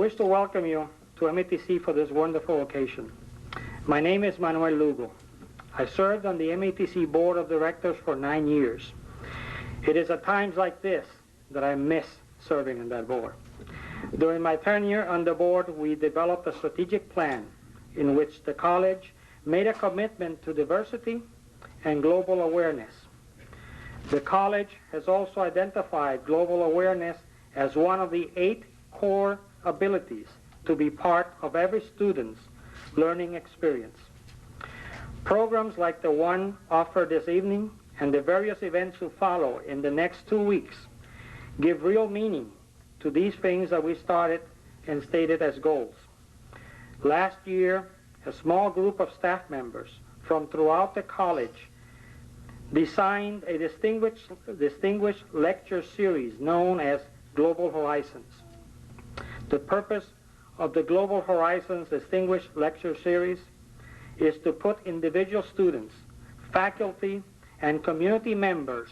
I wish to welcome you to MATC for this wonderful occasion. My name is Manuel Lugo. I served on the MATC Board of Directors for 9 years. It is at times like this that I miss serving on that board. During my tenure on the board, we developed a strategic plan in which the college made a commitment to diversity and global awareness. The college has also identified global awareness as one of the 8 core abilities to be part of every student's learning experience. Programs like the one offered this evening and the various events to follow in the next 2 weeks give real meaning to these things that we started and stated as goals. Last year, a small group of staff members from throughout the college designed a distinguished lecture series known as Global Horizons. The purpose of the Global Horizons Distinguished Lecture Series is to put individual students, faculty, and community members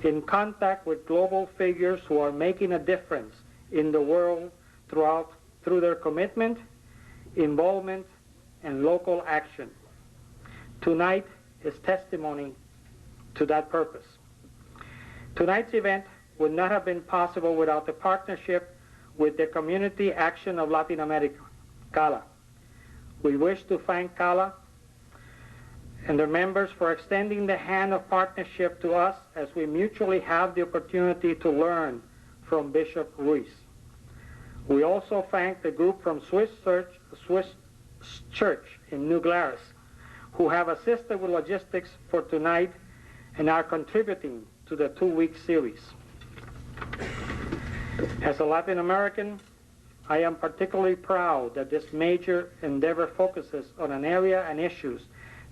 in contact with global figures who are making a difference in the world through their commitment, involvement, and local action. Tonight is testimony to that purpose. Tonight's event would not have been possible without the partnership with the Community Action of Latin America, CALA. We wish to thank CALA and their members for extending the hand of partnership to us as we mutually have the opportunity to learn from Bishop Ruiz. We also thank the group from Swiss Church in New Glarus, who have assisted with logistics for tonight and are contributing to the 2-week series. As a Latin American, I am particularly proud that this major endeavor focuses on an area and issues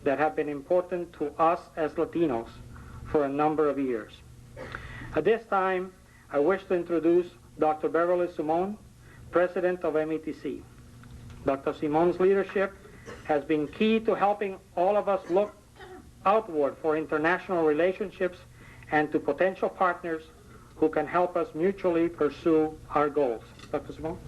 that have been important to us as Latinos for a number of years. At this time, I wish to introduce Dr. Beverly Simon, President of MATC. Dr. Simon's leadership has been key to helping all of us look outward for international relationships and to potential partners who can help us mutually pursue our goals. Dr. Simon?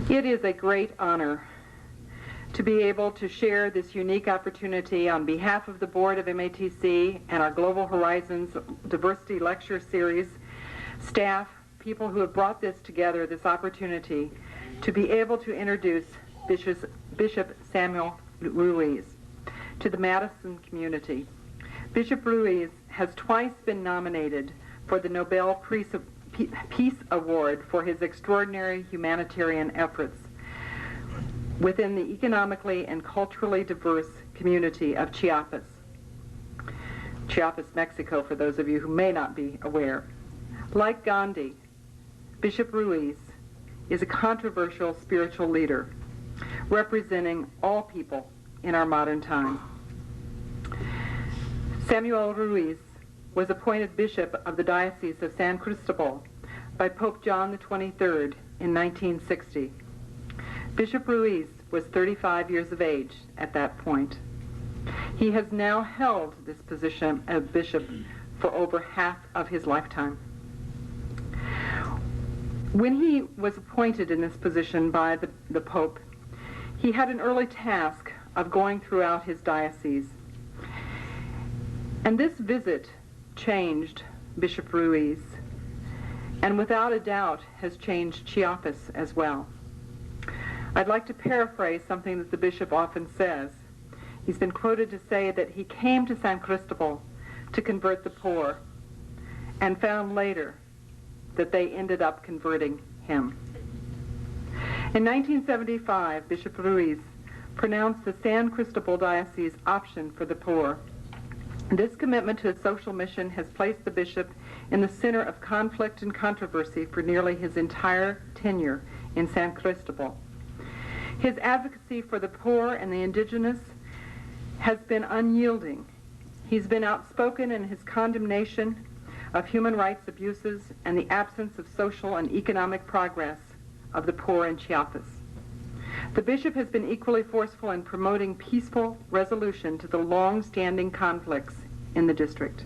It is a great honor to be able to share this unique opportunity on behalf of the board of MATC and our Global Horizons Diversity Lecture Series staff, people who have brought this together, this opportunity to be able to introduce Bishop Samuel Ruiz to the Madison community. Bishop Ruiz has twice been nominated for the Nobel Peace Award for his extraordinary humanitarian efforts within the economically and culturally diverse community of Chiapas. Chiapas, Mexico, for those of you who may not be aware. Like Gandhi, Bishop Ruiz is a controversial spiritual leader representing all people in our modern time. Samuel Ruiz was appointed Bishop of the Diocese of San Cristobal by Pope John XXIII in 1960. Bishop Ruiz was 35 years of age at that point. He has now held this position of bishop for over half of his lifetime. When he was appointed in this position by the Pope, he had an early task of going throughout his diocese. And this visit changed Bishop Ruiz, and without a doubt has changed Chiapas as well. I'd like to paraphrase something that the bishop often says. He's been quoted to say that he came to San Cristobal to convert the poor and found later that they ended up converting him. In 1975, Bishop Ruiz pronounced the San Cristobal Diocese option for the poor. This commitment to a social mission has placed the bishop in the center of conflict and controversy for nearly his entire tenure in San Cristobal. His advocacy for the poor and the indigenous has been unyielding. He's been outspoken in his condemnation of human rights abuses and the absence of social and economic progress of the poor in Chiapas. The bishop has been equally forceful in promoting peaceful resolution to the long-standing conflicts in the district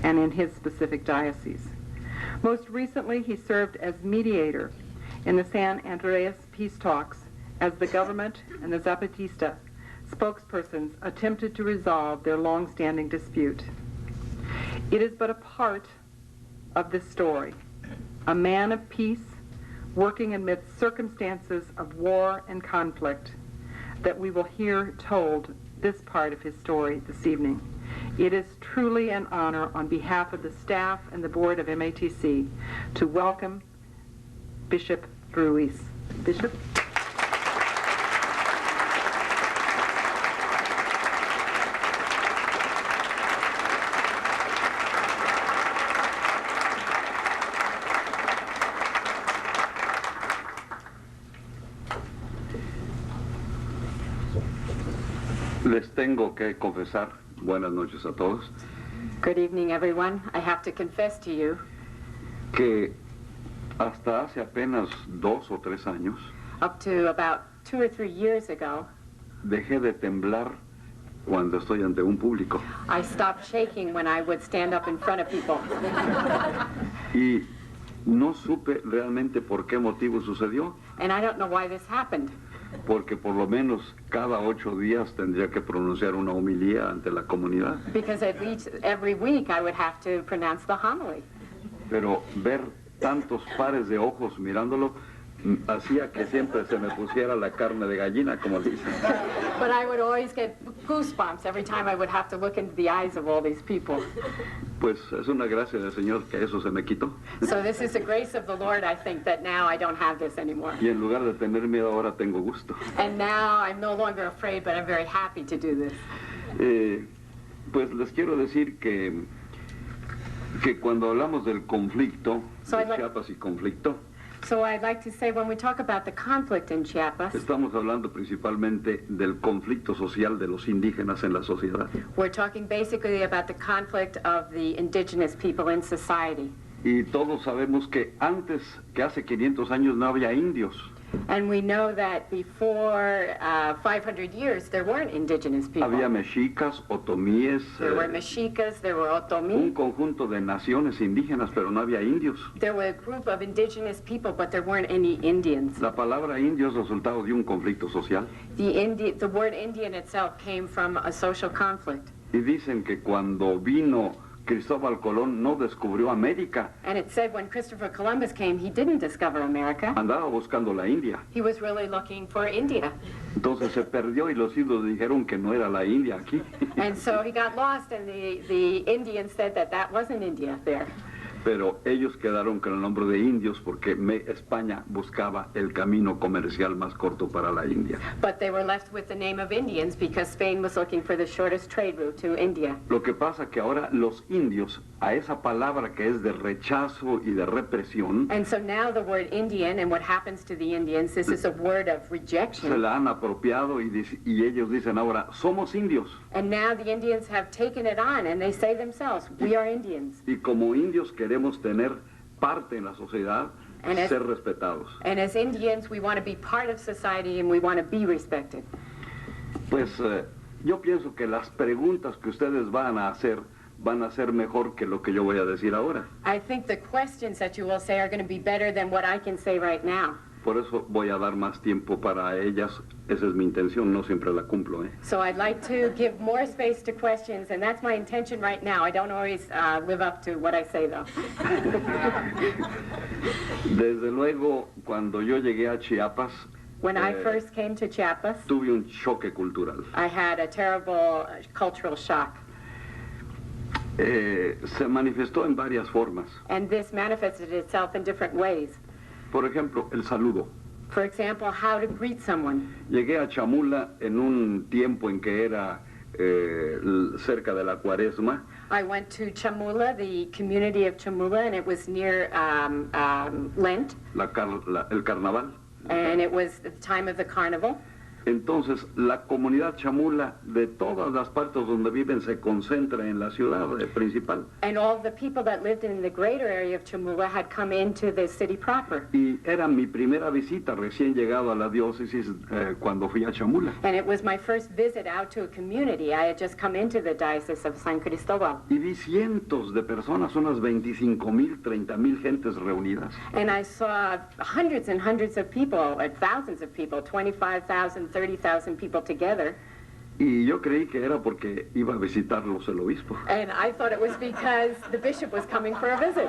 and in his specific diocese. Most recently, he served as mediator in the San Andreas peace talks as the government and the Zapatista spokespersons attempted to resolve their long-standing dispute. It is but a part of this story. A man of peace working amidst circumstances of war and conflict that we will hear told this part of his story this evening. It is truly an honor on behalf of the staff and the board of MATC to welcome Bishop Ruiz. Bishop? Les tengo que confesar, buenas noches a todos, Good evening, everyone. I have to confess to you que hasta hace apenas 2 o 3 años up to about 2 or 3 years ago, dejé de temblar cuando estoy ante un público. I stopped shaking when I would stand up in front of people. Y no supe realmente por qué motivo sucedió, And I don't know why this happened, porque por lo menos cada 8 días tendría que pronunciar una homilía ante la comunidad. because at least every week I would have to pronounce the homily. Pero ver tantos pares de ojos mirándolo hacía que siempre se me pusiera la carne de gallina, como dicen. But I would always get goosebumps every time I would have to look into the eyes of all these people. Pues es una gracia del Señor que eso se me quitó. So this is the grace of the Lord, I think, that now I don't have this anymore. Y en lugar de tener miedo ahora tengo gusto. And now I'm no longer afraid, but I'm very happy to do this. Pues les quiero decir que cuando hablamos del conflicto, So de I'd like- Chiapas y conflicto, So I'd like to say when we talk about the conflict in Chiapas, estamos hablando principalmente del conflicto social de los indígenas en la sociedad. we're talking basically about the conflict of the indigenous people in society. Y todos sabemos que hace 500 años no había indios. And we know that before 500 years, there weren't indigenous people. Había mexicas, otomíes, There were Mexicas, there were un Otomi, conjunto de naciones indígenas, pero no había indios. there were a group of indigenous people, but there weren't any Indians. La palabra indio es resultado de un conflicto social. The word Indian itself came from a social conflict. Y dicen que cuando vino Cristóbal Colón no descubrió América, And it said when Christopher Columbus came, he didn't discover America. andaba buscando la India. He was really looking for India. Entonces se perdió y los indios dijeron que no era la India aquí. And so he got lost, and the Indians said that that wasn't India there. Pero ellos quedaron con el nombre de indios porque España buscaba el camino comercial más corto para la India. But they were left with the name of Indians because Spain was looking for the shortest trade route to India. Lo que pasa que ahora los indios, a esa palabra que es de rechazo y de represión, And so now the word Indian and what happens to the Indians, this is a word of se rejection. la han apropiado y ellos dicen ahora, somos indios. And now the Indians have taken it on and they say themselves, we are Indians. Y como indios queremos tener parte en la sociedad, And as- ser respetados. And as Indians, we want to be part of society and we want to be respected. Pues yo pienso que las preguntas que ustedes van a ser mejor que lo que yo voy a decir ahora. I think the questions that you will say are going to be better than what I can say right now. Por eso voy a dar más tiempo para ellas. Esa es mi intención, no siempre la cumplo, ¿eh? So I'd like to give more space to questions, and that's my intention right now. I don't always live up to what I say, though. Desde luego, cuando yo llegué a Chiapas, When I first came to Chiapas, tuve un choque cultural. I had a terrible cultural shock. Se manifestó en varias formas. And this manifested itself in different ways. Por ejemplo, el saludo. For example, how to greet someone. Llegué a Chamula en un tiempo en que era cerca de la Cuaresma. I went to Chamula, the community of Chamula, and it was near Lent, El carnaval. and it was the time of the carnival. Entonces, la comunidad chamula de todas las partes donde viven se concentra en la ciudad principal. And all the people that lived in the greater area of Chamula had come into the city proper. Y era mi primera visita recién llegado a la diócesis cuando fui a Chamula. And it was my first visit out to a community. I had just come into the Diocese of San Cristobal. Y vi cientos de personas, unas 25,000, 30,000 gentes reunidas. And I saw hundreds and hundreds of people, thousands of people, 25,000, 30,000 people together. Y yo creí que era porque iba a visitarlos el obispo. And I thought it was because the bishop was coming for a visit.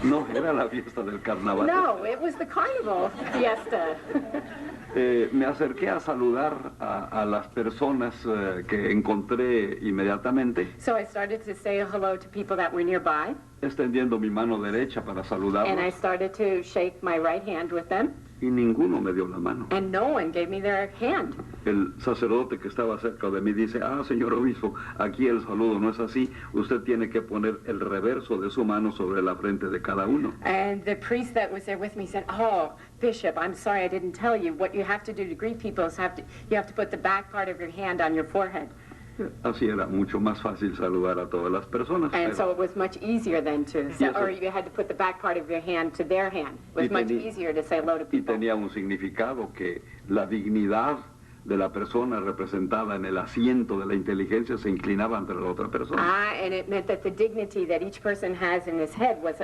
No, era la fiesta del carnaval. No, it was the carnival fiesta. Me acerqué a saludar a las personas que encontré inmediatamente, So I started to say hello to people that were nearby, extendiendo mi mano derecha para and I saludarlos, started to shake my right hand with them, y ninguno me dio la mano. and no one gave me their hand. El sacerdote que estaba cerca de mí dice, señor obispo, aquí el saludo no es así, usted tiene que poner el reverso de su mano sobre la frente de cada uno. And the priest that was there with me said, "Oh, Bishop, I'm sorry I didn't tell you. What you have to do to greet people is you have to put the back part of your hand on your forehead." Así era mucho más fácil saludar a todas las personas. And pero- so it was much easier then to, Yes, or sir. you had to put the back part of your hand to their hand. It was Y much teni- easier to say hello to Y people. tenía un significado que la dignidad de la persona representada en el asiento de la inteligencia se inclinaba ante la otra persona. And it meant that the dignity that each person has in his head was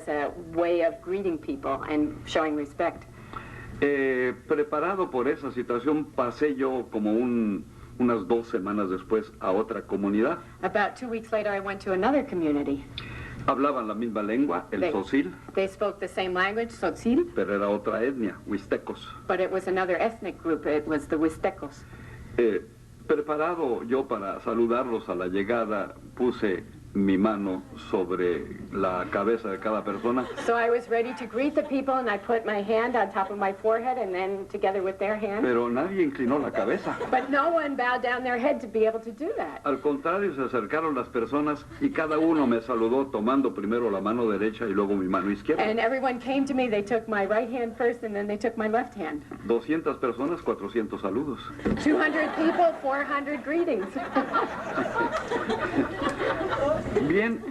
a way of greeting people and showing respect. Preparado por esa situación, pasé yo como unas 2 semanas después a otra comunidad. About 2 weeks later, I went to another community. Hablaban la misma lengua, el Tzotzil, They spoke the same language, Tzotzil, pero era otra etnia, huistecos. but it was another ethnic group. It was the Huistecos. Preparado yo para saludarlos a la llegada, puse mi mano sobre la cabeza de cada persona. So I was ready to greet the people, and I put my hand on top of my forehead, and then together with their hand. Pero nadie inclinó la cabeza. But no one bowed down their head to be able to do that. Al contrario, se acercaron las personas y cada uno me saludó tomando primero la mano derecha y luego mi mano izquierda. And everyone came to me. They took my right hand first, and then they took my left hand. 200 personas, 400 saludos. 200 people, 400 greetings. Bien,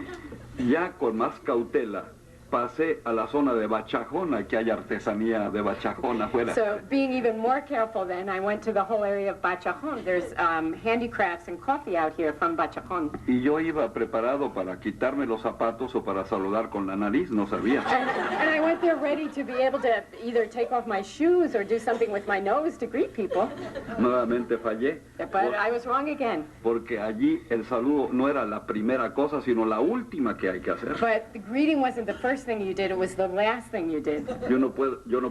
ya con más cautela, pasé a la zona de Bachajona, que hay artesanía de Bachajón afuera. So being even more careful then, I went to the whole area of Bachajón. There's handicrafts and coffee out here from Bachajón. Y yo iba preparado para quitarme los zapatos o para saludar con la nariz, no sabía. And I went there ready to be able to either take off my shoes or do something with my nose to greet people. Nuevamente fallé, But I was wrong again. porque allí el saludo no era la primera cosa, sino la última que hay que hacer. But the greeting wasn't the first thing you did, it was the last thing you did. Yo no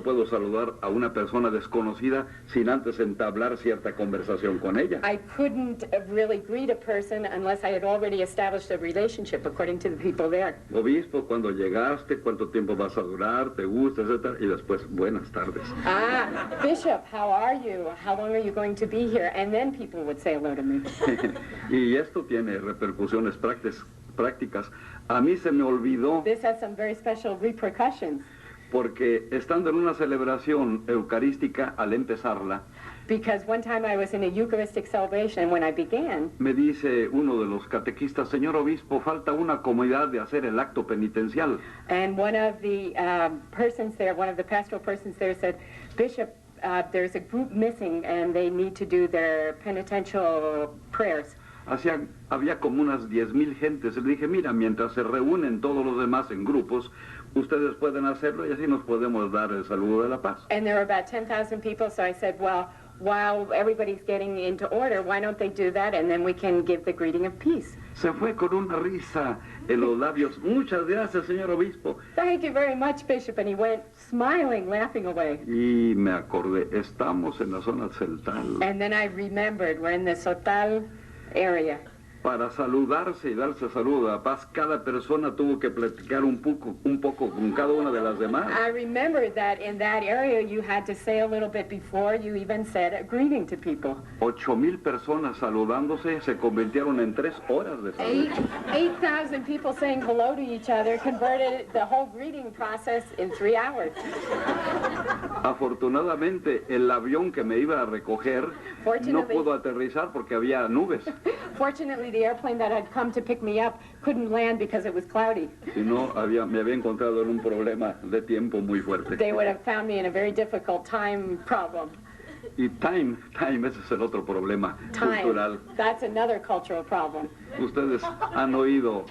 puedo saludar a una persona desconocida sin antes entablar cierta conversación con ella. I couldn't really greet a person unless I had already established a relationship according to the people there. Obispo, cuando llegaste, cuánto tiempo vas a durar, te gusta, etcétera, y después buenas tardes. Bishop, how are you? How long are you going to be here? And then people would say hello to me. Y esto tiene repercusiones prácticas. A mí se me olvidó This has some very special repercussions porque estando en una celebración eucarística al empezarla, because one time I was in a Eucharistic celebration and when I began, me dice uno de los catequistas, señor obispo, falta una comunidad de hacer el acto penitencial. and one of the persons there, one of the pastoral persons there said, Bishop, there's a group missing and they need to do their penitential prayers. Había como unas 10,000 gentes. Le dije, mira, mientras se reúnen todos los demás en grupos, ustedes pueden hacerlo y así nos podemos dar el saludo de la paz. And there were about 10,000 people, so I said, well, while everybody's getting into order, why don't they do that and then we can give the greeting of peace. Se fue con una risa en los labios. Muchas gracias, señor obispo. Thank you very much, Bishop. And he went smiling, laughing away. Y me acordé, estamos en la zona celtal. And then I remembered, we're in the Sotal area. Para saludarse y darse saludo a paz, cada persona tuvo que platicar un poco con cada una de las demás. I remembered that in that area you had to say a little bit before you even said a greeting to people. 8,000 personas saludándose se convirtieron en 3 horas de saludo. 8,000 people saying hello to each other converted the whole greeting process in 3 hours. Afortunadamente, el avión que me iba a recoger no Fortunately- pudo aterrizar porque había nubes. Fortunately, the airplane that had come to pick me up couldn't land because it was cloudy. Si no, me había encontrado en un problema de tiempo muy fuerte. They would have found me in a very difficult time problem. Y time, ese es el otro problema Time. cultural. That's another cultural problem. Ustedes han oído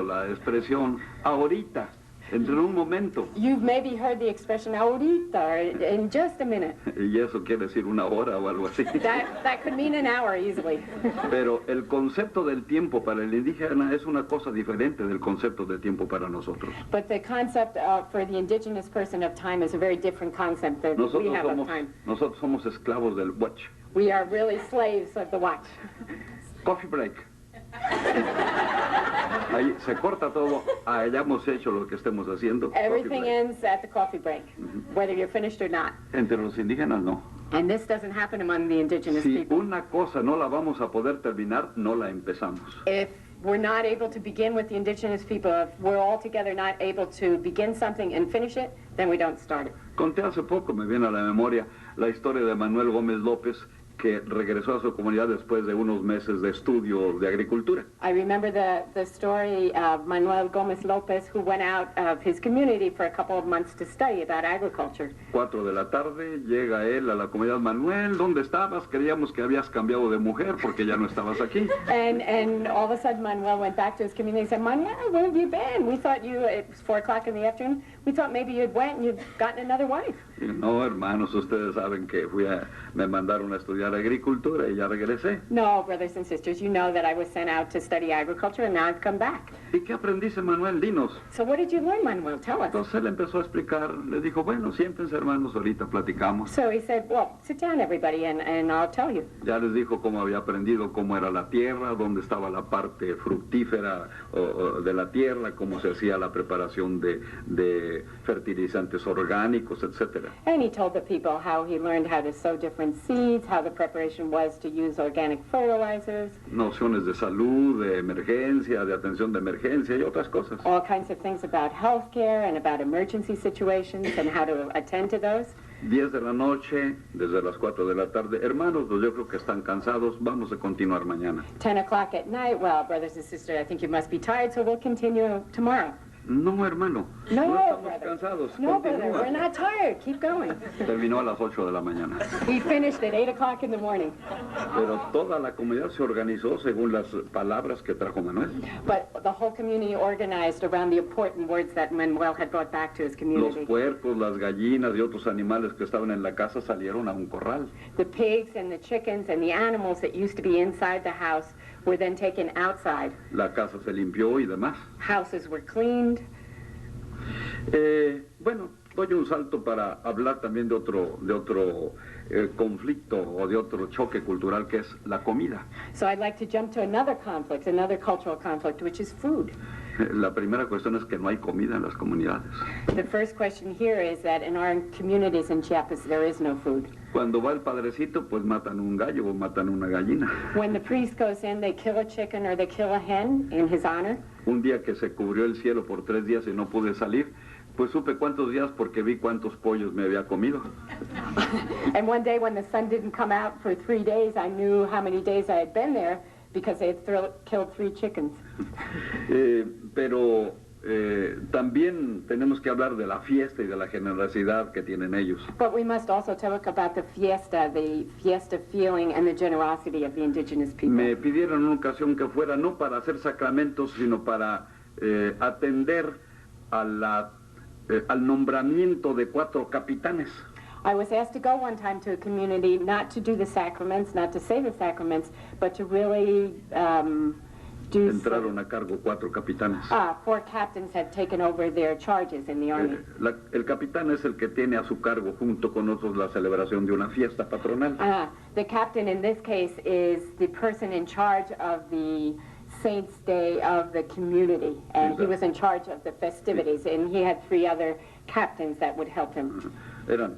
la expresión ahorita, entre un momento. You've maybe heard the expression ahorita, or in just a minute. Y eso quiere decir una hora o algo así. That could mean an hour easily. Pero el concepto del tiempo para el indígena es una cosa diferente del concepto del tiempo para nosotros. But the concept for the indigenous person of time is a very different concept that we have of time. Nosotros somos esclavos del watch. We are really slaves of the watch. Coffee break. Ahí se corta todo, hayamos hecho lo que estemos haciendo. Coffee Everything break. ends at the coffee break, whether you're finished or not. Entre los indígenas no. And this doesn't happen among the indigenous Si people. una cosa no la vamos a poder terminar, no la empezamos. If we're not able to begin with the indigenous people, if we're all together not able to begin something and finish it, then we don't start it. Conté hace poco, me viene a la memoria, la historia de Manuel Gómez López, que regresó a su comunidad después de unos meses de estudio de agricultura. I remember the story of Manuel Gomez Lopez, who went out of his community for a couple of months to study about agriculture. 4 de la tarde, llega él a la comunidad. Manuel, ¿dónde estabas? Creíamos que habías cambiado de mujer porque ya no estabas aquí. And all of a sudden Manuel went back to his community and said, Manuel, where have you been? We thought it was 4 o'clock in the afternoon. We thought maybe you'd went and you'd gotten another wife. Y no, hermanos, ustedes saben que me mandaron a estudiar agricultura y ya regresé. No, brothers and sisters, you know that I was sent out to study agriculture and now I've come back. ¿Y qué aprendiste, Manuel? Dinos. So what did you learn, Manuel? Tell us. Entonces él empezó a explicar, le dijo, bueno, siéntense, hermanos, ahorita platicamos. So he said, well, sit down, everybody, and I'll tell you. Ya les dijo cómo había aprendido cómo era la tierra, dónde estaba la parte fructífera o de la tierra, cómo se hacía la preparación de fertilizantes orgánicos, etcétera. And he told the people how he learned how to sow different seeds, how the preparation was to use organic fertilizers, Nociones de salud, de emergencia, de atención de emergencia y otras cosas. all kinds of things about healthcare and about emergency situations and how to attend to those. 10 de la noche, desde las 4 de la tarde. Hermanos, pues yo creo que están cansados, vamos a continuar mañana. 10 o'clock at night, well, brothers and sisters, I think you must be tired, so we'll continue tomorrow. No, hermano, No, estamos brother. cansados, No, brother, continúa. we're not tired. Keep going. Terminó a las 8 de la mañana. We finished at 8 o'clock in the morning. Pero toda la comunidad se organizó según las palabras que trajo Manuel. But the whole community organized around the important words that Manuel had brought back to his Los community. puercos, las gallinas y otros animales que estaban en la casa salieron a un corral. The pigs and the chickens and the animals that used to be inside the house were then taken outside. La casa se limpió y demás. Houses were cleaned. Bueno, doy un salto para hablar también de otro conflicto o de otro choque cultural que es la comida. So I'd like to jump to another conflict, another cultural conflict, which is food. La primera cuestión es que no hay comida en las comunidades. The first question here is that in our communities in Chiapas, there is no food. Cuando va el padrecito, pues matan un gallo o matan una gallina. When the priest goes in, they kill a chicken or they kill a hen in his honor. Un día que se cubrió el cielo por 3 días y no pude salir, pues supe cuántos días porque vi cuántos pollos me había comido. And one day when the sun didn't come out for 3 days, I knew how many days I had been there because they had killed 3 chickens. Pero también tenemos que hablar de la fiesta y de la generosidad que tienen ellos. But we must also talk about the fiesta feeling and the generosity of the indigenous people. Me pidieron en una ocasión que fuera no para hacer sacramentos, sino para atender al nombramiento de 4 capitanes. I was asked to go one time to a community not to do the sacraments, not to say the sacraments, but to really do Entraron a cargo 4 capitanes. 4 captains had taken over their charges in the army. El capitán es el que tiene a su cargo junto con otros la celebración de una fiesta patronal. The captain in this case is the person in charge of the Saints' Day of the community, and he was in charge of the festivities, and he had 3 other captains that would help him. Eran,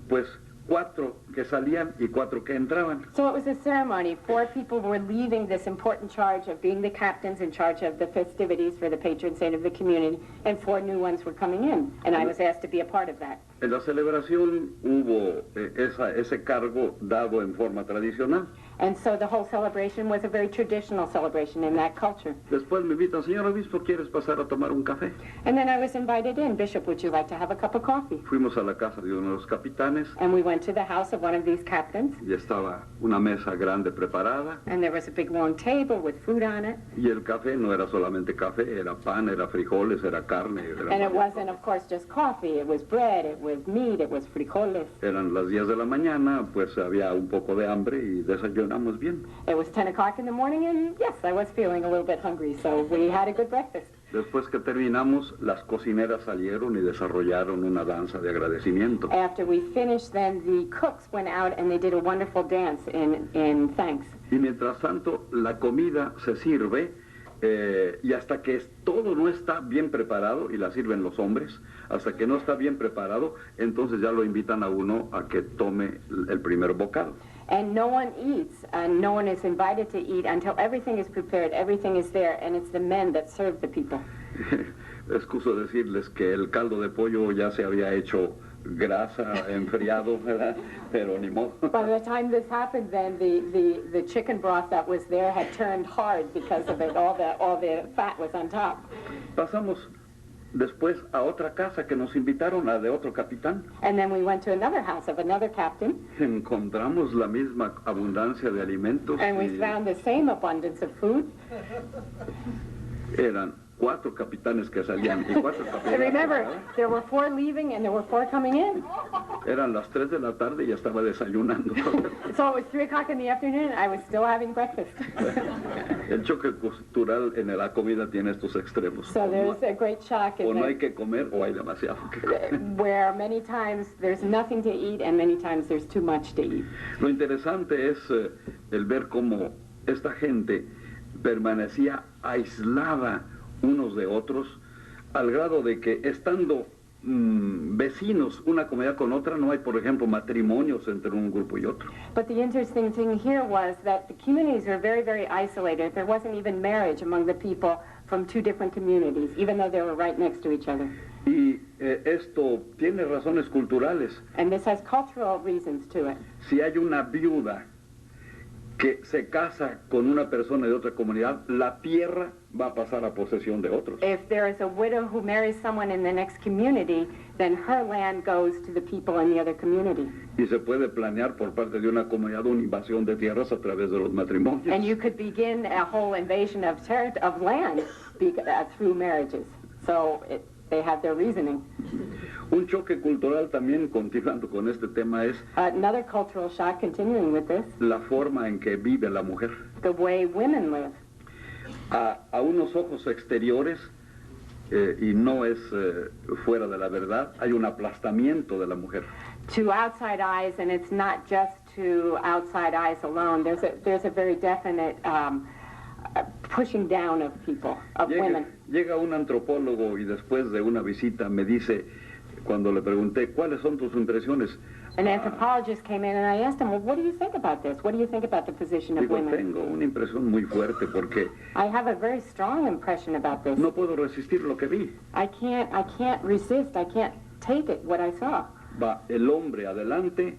pues, 4 que salían y 4 que entraban. So it was a ceremony. 4 people were leaving this important charge of being the captains in charge of the festivities for the patron saint of the community, and 4 new ones were coming in, and I was asked to be a part of that. En la celebración hubo ese cargo dado en forma tradicional. And so the whole celebration was a very traditional celebration in that culture. Después me invitan, señor obispo, ¿quieres pasar a tomar un café? And then I was invited in. Bishop, would you like to have a cup of coffee? Fuimos a la casa de uno de los capitanes And we went to the house of one of these captains. y estaba una mesa grande preparada And there was a big long table with food on it. y el café no era solamente café, era pan, era frijoles, era carne. And it wasn't, of course, just coffee. It was bread, it was meat, it was frijoles. Eran las 10 de la mañana, pues había un poco de hambre y desayunamos bien. It was 10 o'clock in the morning, and yes, I was feeling a little bit hungry, so we had a good breakfast. Después que terminamos, las cocineras salieron y desarrollaron una danza de agradecimiento. After we finished, then the cooks went out and they did a wonderful dance in thanks. Y mientras tanto, la comida se sirve y hasta que todo no está bien preparado, y la sirven los hombres, hasta que no está bien preparado, entonces ya lo invitan a uno a que tome el primer bocado. And no one eats, and no one is invited to eat until everything is prepared, everything is there, and it's the men that serve the people. Excuso decirles que el caldo de pollo ya se había hecho grasa, enfriado, ¿verdad? Pero ni modo. By the time this happened, then the chicken broth that was there had turned hard because of it. All the fat was on top. Pasamos después a otra casa que nos invitaron, a de otro capitán. And then we went to another house of another captain, Encontramos la misma abundancia de alimentos. and we y found the same abundance of food. eran 4 capitanes que salían y 4 And capitanes. remember, there were 4 leaving and there were 4 coming in. Eran las 3 de la tarde y ya estaba desayunando. So it was 3 o'clock in the afternoon, and I was still having breakfast. El choque cultural en la comida tiene estos extremos. So there's a great shock O in no hay that, que comer o hay demasiado que comer. where many times there's nothing to eat and many times there's too much to eat. Lo interesante es el ver cómo esta gente permanecía aislada unos de otros, al grado de que estando vecinos una comunidad con otra, no hay, por ejemplo, matrimonios entre un grupo y otro. But the interesting thing here was that the communities were very, very isolated. There wasn't even marriage among the people from 2 different communities, even though they were right next to each other. Y esto tiene razones culturales. And this has cultural reasons to it. Si hay una viuda que se casa con una persona de otra comunidad, la tierra va a pasar a posesión de otros. If there is a widow who marries someone in the next community, then her land goes to the people in the other community. Y se puede planear por parte de una comunidad una invasión de tierras a través de los matrimonios. And you could begin a whole invasion of land through marriages. So they have their reasoning. Un choque cultural también, continuando con este tema, es Another cultural shock, continuing with this, la forma en que vive la mujer. the way women live. A unos ojos exteriores, y no es fuera de la verdad, hay un aplastamiento de la mujer. To outside eyes, and it's not just to outside eyes alone, there's a very definite pushing down of people, of women. Llega un antropólogo y después de una visita me dice, cuando le pregunté, ¿cuáles son tus impresiones? An anthropologist came in and I asked him, well, what do you think about this? What do you think about the position of Digo, women? tengo una impresión muy fuerte porque I have a very strong impression about this. no puedo resistir lo que vi. I can't resist, I can't take it, what I saw. Va el hombre adelante,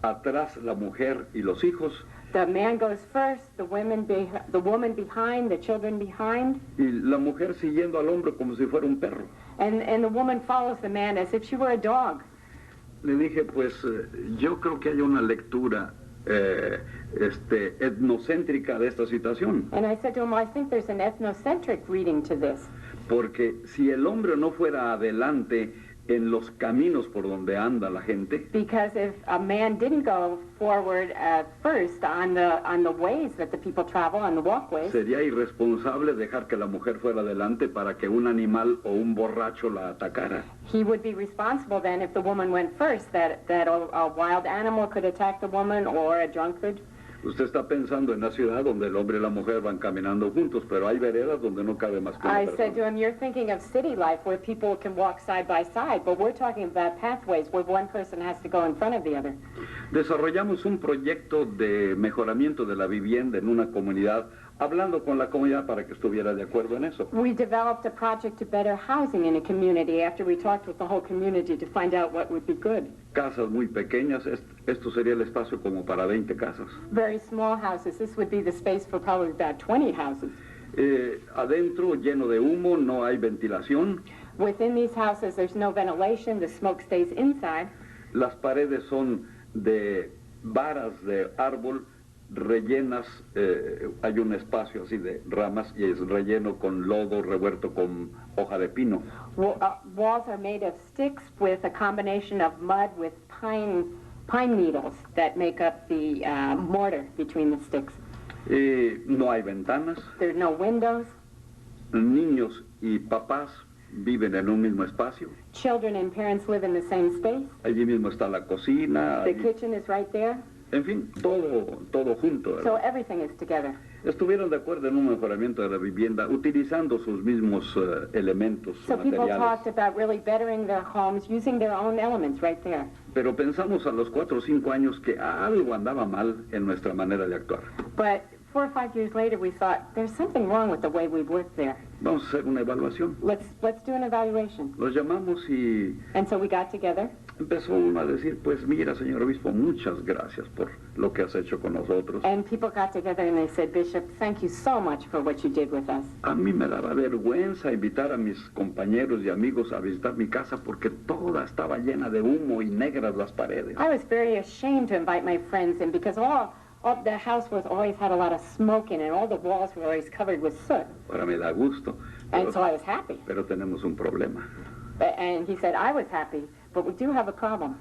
atrás la mujer y los hijos, The man goes first, the woman behind, the children behind, y la mujer siguiendo al hombre como si fuera un perro. and the woman follows the man as if she were a dog. Le dije, pues yo creo que hay una lectura etnocéntrica de esta situación, And I said to him, I think there's an ethnocentric reading to this. porque si el hombre no fuera adelante en los caminos por donde anda la gente, Because if a man didn't go forward first on the ways that the people travel, on the walkways, sería irresponsable dejar que la mujer fuera adelante para que un animal o un borracho la atacara. he would be responsible then if the woman went first, that a wild animal could attack the woman or a drunkard. Usted está pensando en la ciudad donde el hombre y la mujer van caminando juntos, pero hay veredas donde no cabe más que una I said to persona. him, you're thinking of city life where people can walk side by side, but we're talking about pathways where one person has to go in front of the other. Desarrollamos un proyecto de mejoramiento de la vivienda en una comunidad hablando con la comunidad para que estuviera de acuerdo en eso. We developed a project to better housing in a community after we talked with the whole community to find out what would be good. Casas muy pequeñas, esto sería el espacio como para 20 casas. Very small houses. This would be the space for probably about 20 houses. Adentro lleno de humo, no hay ventilación. Within these houses, there's no ventilation. The smoke stays inside. Las paredes son de varas de árbol rellenas, hay un espacio así de ramas y es relleno con lodo revuelto con hoja de pino. Walls are made of sticks with a combination of mud with pine needles that make up the mortar between the sticks. No hay ventanas. There are no windows. Niños y papás viven en un mismo espacio. Children and parents live in the same space. Allí mismo está la cocina. The kitchen is right there. En fin, todo junto. So everything is together. Estuvieron de acuerdo en un mejoramiento de la vivienda utilizando sus mismos elementos So people materiales. talked about really bettering their homes using their own elements right there. Pero pensamos a los 4 o 5 años que algo andaba mal en nuestra manera de actuar. But 4 or 5 years later, we thought there's something wrong with the way we worked there. Vamos a hacer una evaluación. Let's do an evaluation. Los llamamos y And so we got together. empezó uno a decir, pues mira, señor obispo, muchas gracias por lo que has hecho con nosotros. And people got together and they said, Bishop, thank you so much for what you did with us. A mí me daba vergüenza invitar a mis compañeros y amigos a visitar mi casa porque toda estaba llena de humo y negras las paredes. I was very ashamed to invite my friends in because all the house was always had a lot of smoke in it. All the walls were always covered with soot. Ahora me da gusto, And so I was happy. pero tenemos un problema. And he said, I was happy, but we do have a problem.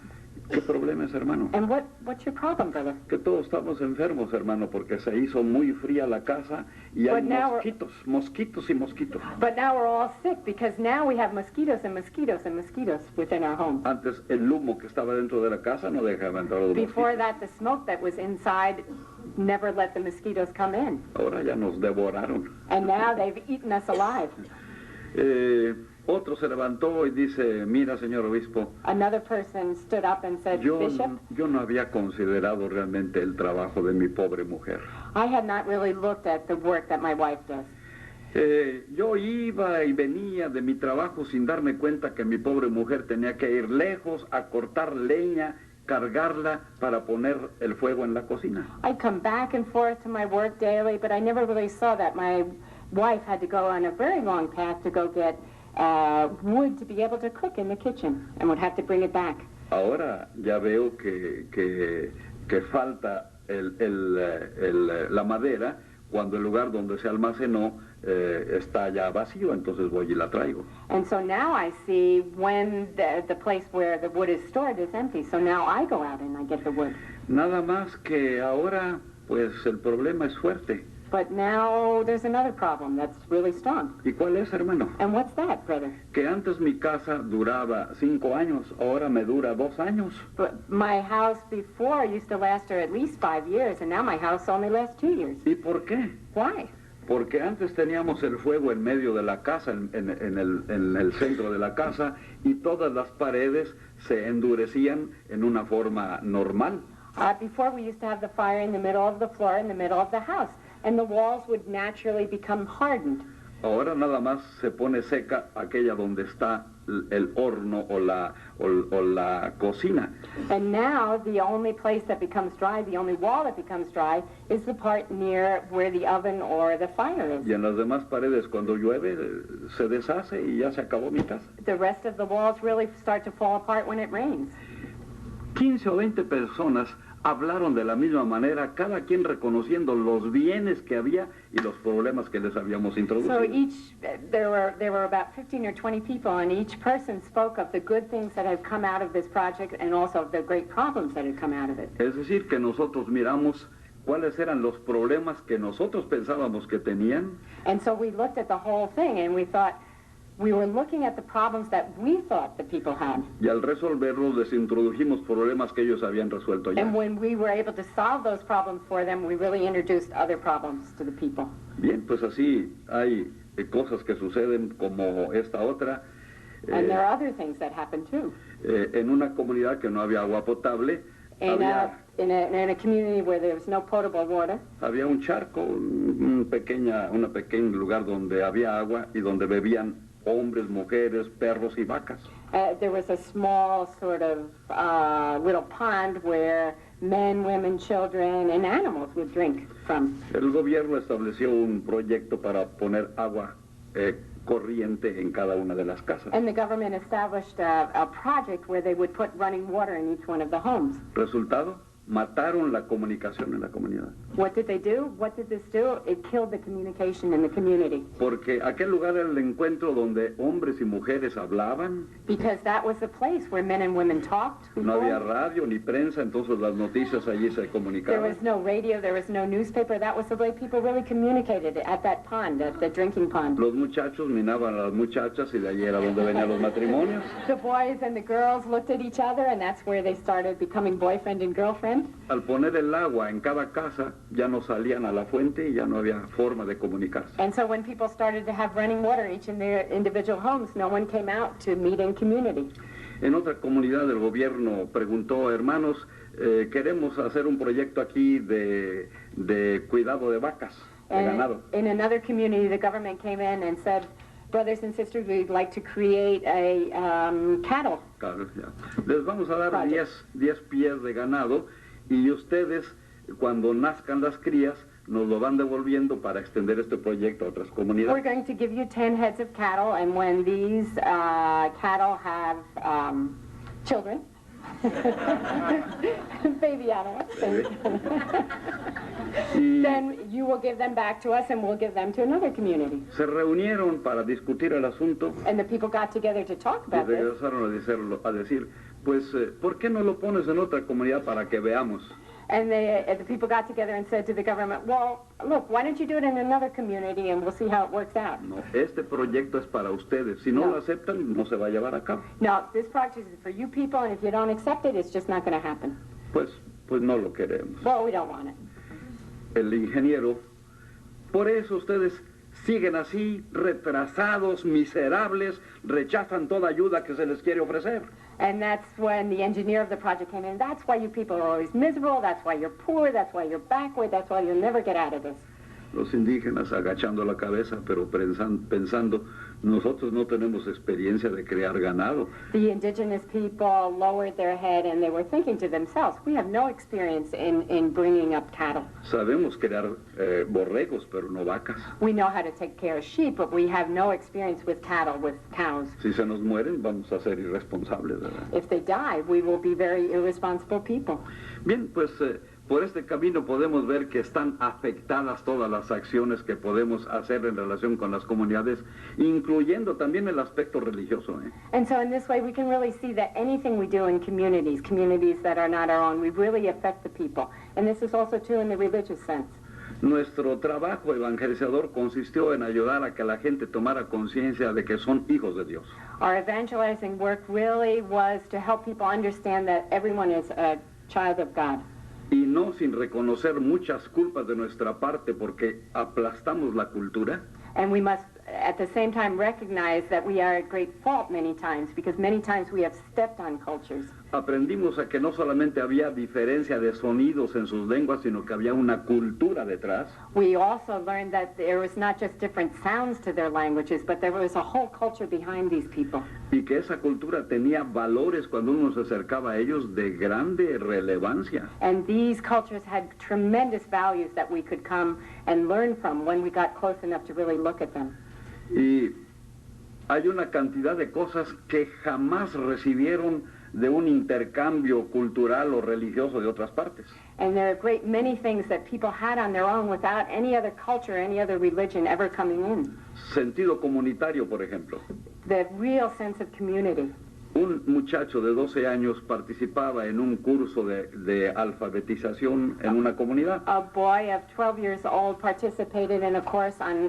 ¿Qué problema es, hermano? And what's your problem, brother? Que todos estamos enfermos, hermano, porque se hizo muy fría la casa y hay But now mosquitos y mosquitos. But now we're all sick because now we have mosquitoes and mosquitoes and mosquitoes within our homes. Antes el humo que estaba dentro de la casa no dejaba entrar los Before mosquitos. that, the smoke that was inside never let the mosquitoes come in. Ahora ya nos devoraron. And now they've eaten us alive. Otro se levantó y dice, mira, señor obispo, Another person stood up and said, Bishop, yo no había considerado realmente el trabajo de mi pobre mujer. I had not really looked at the work that my wife does. Yo iba y venía de mi trabajo sin darme cuenta que mi pobre mujer tenía que ir lejos a cortar leña, cargarla para poner el fuego en la cocina. I'd come back and forth to my work daily, but I never really saw that my wife had to go on a very long path to go get wood to be able to cook in the kitchen and would have to bring it back. Ahora ya veo que falta la madera cuando el lugar donde se almacenó está ya vacío, entonces voy y la traigo. And so now I see when the place where the wood is stored is empty. So now I go out and I get the wood. Nada más que ahora, pues el problema es fuerte. But now there's another problem that's really strong. ¿Y cuál es, hermano? And what's that, brother? Que antes mi casa duraba 5 años, ahora me dura 2 años. But my house before used to last her at least 5 years, and now my house only lasts 2 years. ¿Y por qué? Why? Porque antes teníamos el fuego en medio de la casa, en el centro de la casa, y todas las paredes se endurecían en una forma normal. Before we used to have the fire in the middle of the floor, in the middle of the house, and the walls would naturally become hardened. Ahora nada más se pone seca aquella donde está el horno o la cocina. And now the only place that becomes dry, the only wall that becomes dry, is the part near where the oven or the fire is. Y en las demás paredes cuando llueve se deshace y ya se acabó mi casa. The rest of the walls really start to fall apart when it rains. 15 o 20 personas hablaron de la misma manera, cada quien reconociendo los bienes que había y los problemas que les habíamos introducido. So there were about 15 or 20 people, and each person spoke of the good things that had come out of this project and also of the great problems that had come out of it. Es decir, que nosotros miramos cuáles eran los problemas que nosotros pensábamos que tenían. And so we looked at the whole thing, and we thought, we were looking at the problems that we thought the people had. Y al resolverlos les introdujimos problemas que ellos habían resuelto ya. And when we were able to solve those problems for them, we really introduced other problems to the people. Bien, pues así hay cosas que suceden como esta otra. And there are other things that happen too. En una comunidad que no había agua potable, In había in a community where there was no potable water. Había un charco, un pequeño lugar donde había agua y donde bebían hombres, mujeres, perros y vacas. There was a small sort of little pond where men, women, children, and animals would drink from. El gobierno estableció un proyecto para poner agua corriente en cada una de las casas. And the government established a project where they would put running water in each one of the homes. Resultado, mataron la comunicación en la comunidad. What did they do? What did this do? It killed the communication in the community. Porque aquel lugar era el encuentro donde hombres y mujeres hablaban. Because that was the place where men and women talked before. No había radio ni prensa, entonces las noticias allí se There comunicaban. was no radio, there was no newspaper. That was the way people really communicated at that pond, at the drinking pond. Los muchachos minaban a las muchachas y de allí era donde venían los matrimonios. The boys and the girls looked at each other, and that's where they started becoming boyfriend and girlfriend. Al poner el agua en cada casa, ya no salían a la fuente y ya no había forma de comunicarse. And so when people started to have running water each in their individual homes, no one came out to meet in community. En otra comunidad el gobierno preguntó, hermanos, queremos hacer un proyecto aquí de cuidado de vacas, de ganado. In another community, the government came in and said, brothers and sisters, we'd like to create a cattle. Claro, ya. Les vamos a dar Project. 10 pies de ganado y ustedes, cuando nazcan las crías, nos lo van devolviendo para extender este proyecto a otras We're comunidades. going to give you 10 heads of cattle, and when these cattle have children, baby animals, Y then you will give them back to us and we'll give them to another community. se reunieron para discutir el asunto And the people got together to talk y about this. regresaron a decir, pues, ¿por qué no lo pones en otra comunidad para que veamos? And the people got together and said to the government, well, look, why don't you do it in another community and we'll see how it works out. No, este proyecto es para ustedes. Si no No. lo aceptan, no se va a llevar a cabo. No, this project is for you people, and if you don't accept it, it's just not going to happen. Pues no lo queremos. Well, we don't want it. El ingeniero, por eso ustedes siguen así, retrasados, miserables, rechazan toda ayuda que se les quiere ofrecer. And that's when the engineer of the project came in. That's why you people are always miserable. That's why you're poor. That's why you're backward. That's why you'll never get out of this. Los indígenas agachando la cabeza, pero pensando, nosotros no tenemos experiencia de crear ganado. The indigenous people lowered their head and they were thinking to themselves, we have no experience in bringing up cattle. Sabemos crear borregos, pero no vacas. We know how to take care of sheep, but we have no experience with cattle, with cows. Si se nos mueren, vamos a ser irresponsables, ¿verdad? If they die, we will be very irresponsible people. Bien, pues por este camino podemos ver que están afectadas todas las acciones que podemos hacer en relación con las comunidades, incluyendo también el aspecto religioso. And so in this way, we can really see that anything we do in communities that are not our own, we really affect the people. And this is also true in the religious sense. Nuestro trabajo evangelizador consistió en ayudar a que la gente tomara conciencia de que son hijos de Dios. Our evangelizing work really was to help people understand that everyone is a child of God. Y no sin reconocer muchas culpas de nuestra parte porque aplastamos la cultura. And we must, at the same time, recognize that we are at great fault many times, because many times we have stepped on cultures. Aprendimos a que no solamente había diferencia de sonidos en sus lenguas, sino que había una cultura detrás. We also learned that there was not just different sounds to their languages, but there was a whole culture behind these people. Y que esa cultura tenía valores cuando uno se acercaba a ellos de grande relevancia. And these cultures had tremendous values that we could come and learn from when we got close enough to really look at them. Y hay una cantidad de cosas que jamás recibieron de un intercambio cultural o religioso de otras partes. And there are a great many things that people had on their own without any other culture, any other religion ever coming in. Sentido comunitario, por ejemplo. The real sense of community. Un muchacho de 12 años participaba en un curso de alfabetización en una comunidad, A boy of 12 years old participated in a course on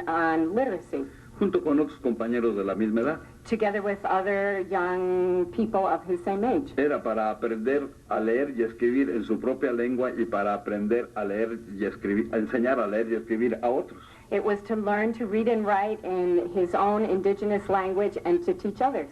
literacy, junto con otros compañeros de la misma edad. together with other young people of his same age. Era para aprender a leer y escribir en su propia lengua y para aprender a leer y escribir, a enseñar a leer y escribir a otros. It was to learn to read and write in his own indigenous language and to teach others.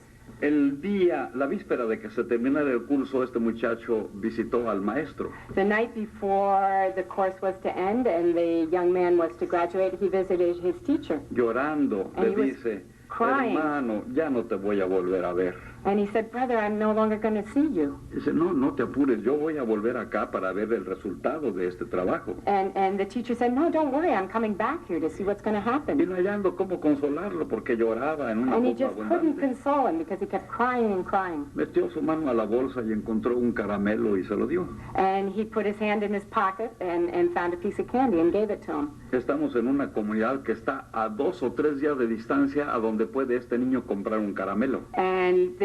la víspera de que se terminara el curso, este muchacho visitó al maestro. The night before the course was to end and the young man was to graduate, he visited his teacher. Llorando, And le he was dice, crying. hermano, ya no te voy a volver a ver. And he said, brother, I'm no longer going to see you. Dice, no, no te apures, yo voy a volver acá para ver el resultado de este trabajo. And the teacher said, no, don't worry, I'm coming back here to see what's going to Y happen. no hallando cómo consolarlo porque lloraba en una And he copa just couldn't abundante. console him because he kept crying and crying. Metió su mano a la bolsa y encontró un caramelo y se lo dio. And he put his hand in his pocket and found a piece of candy and gave it to him. Estamos en una comunidad que está a 2 o 3 días de distancia a donde puede este niño comprar un caramelo. And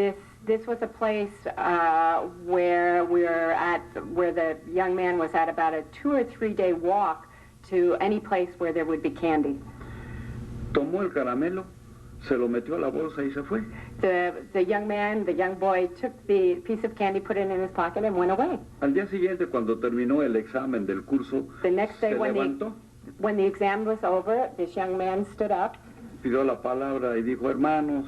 this was a place where the young man was at about a 2 or 3 day walk to any place where there would be candy. Tomó el caramelo, se lo metió a la bolsa y se fue. The young boy took the piece of candy, put it in his pocket, and went away. Al día siguiente, cuando terminó el examen del curso, The next day se when levantó, the exam was over, this young man stood up pidió la palabra y dijo, hermanos,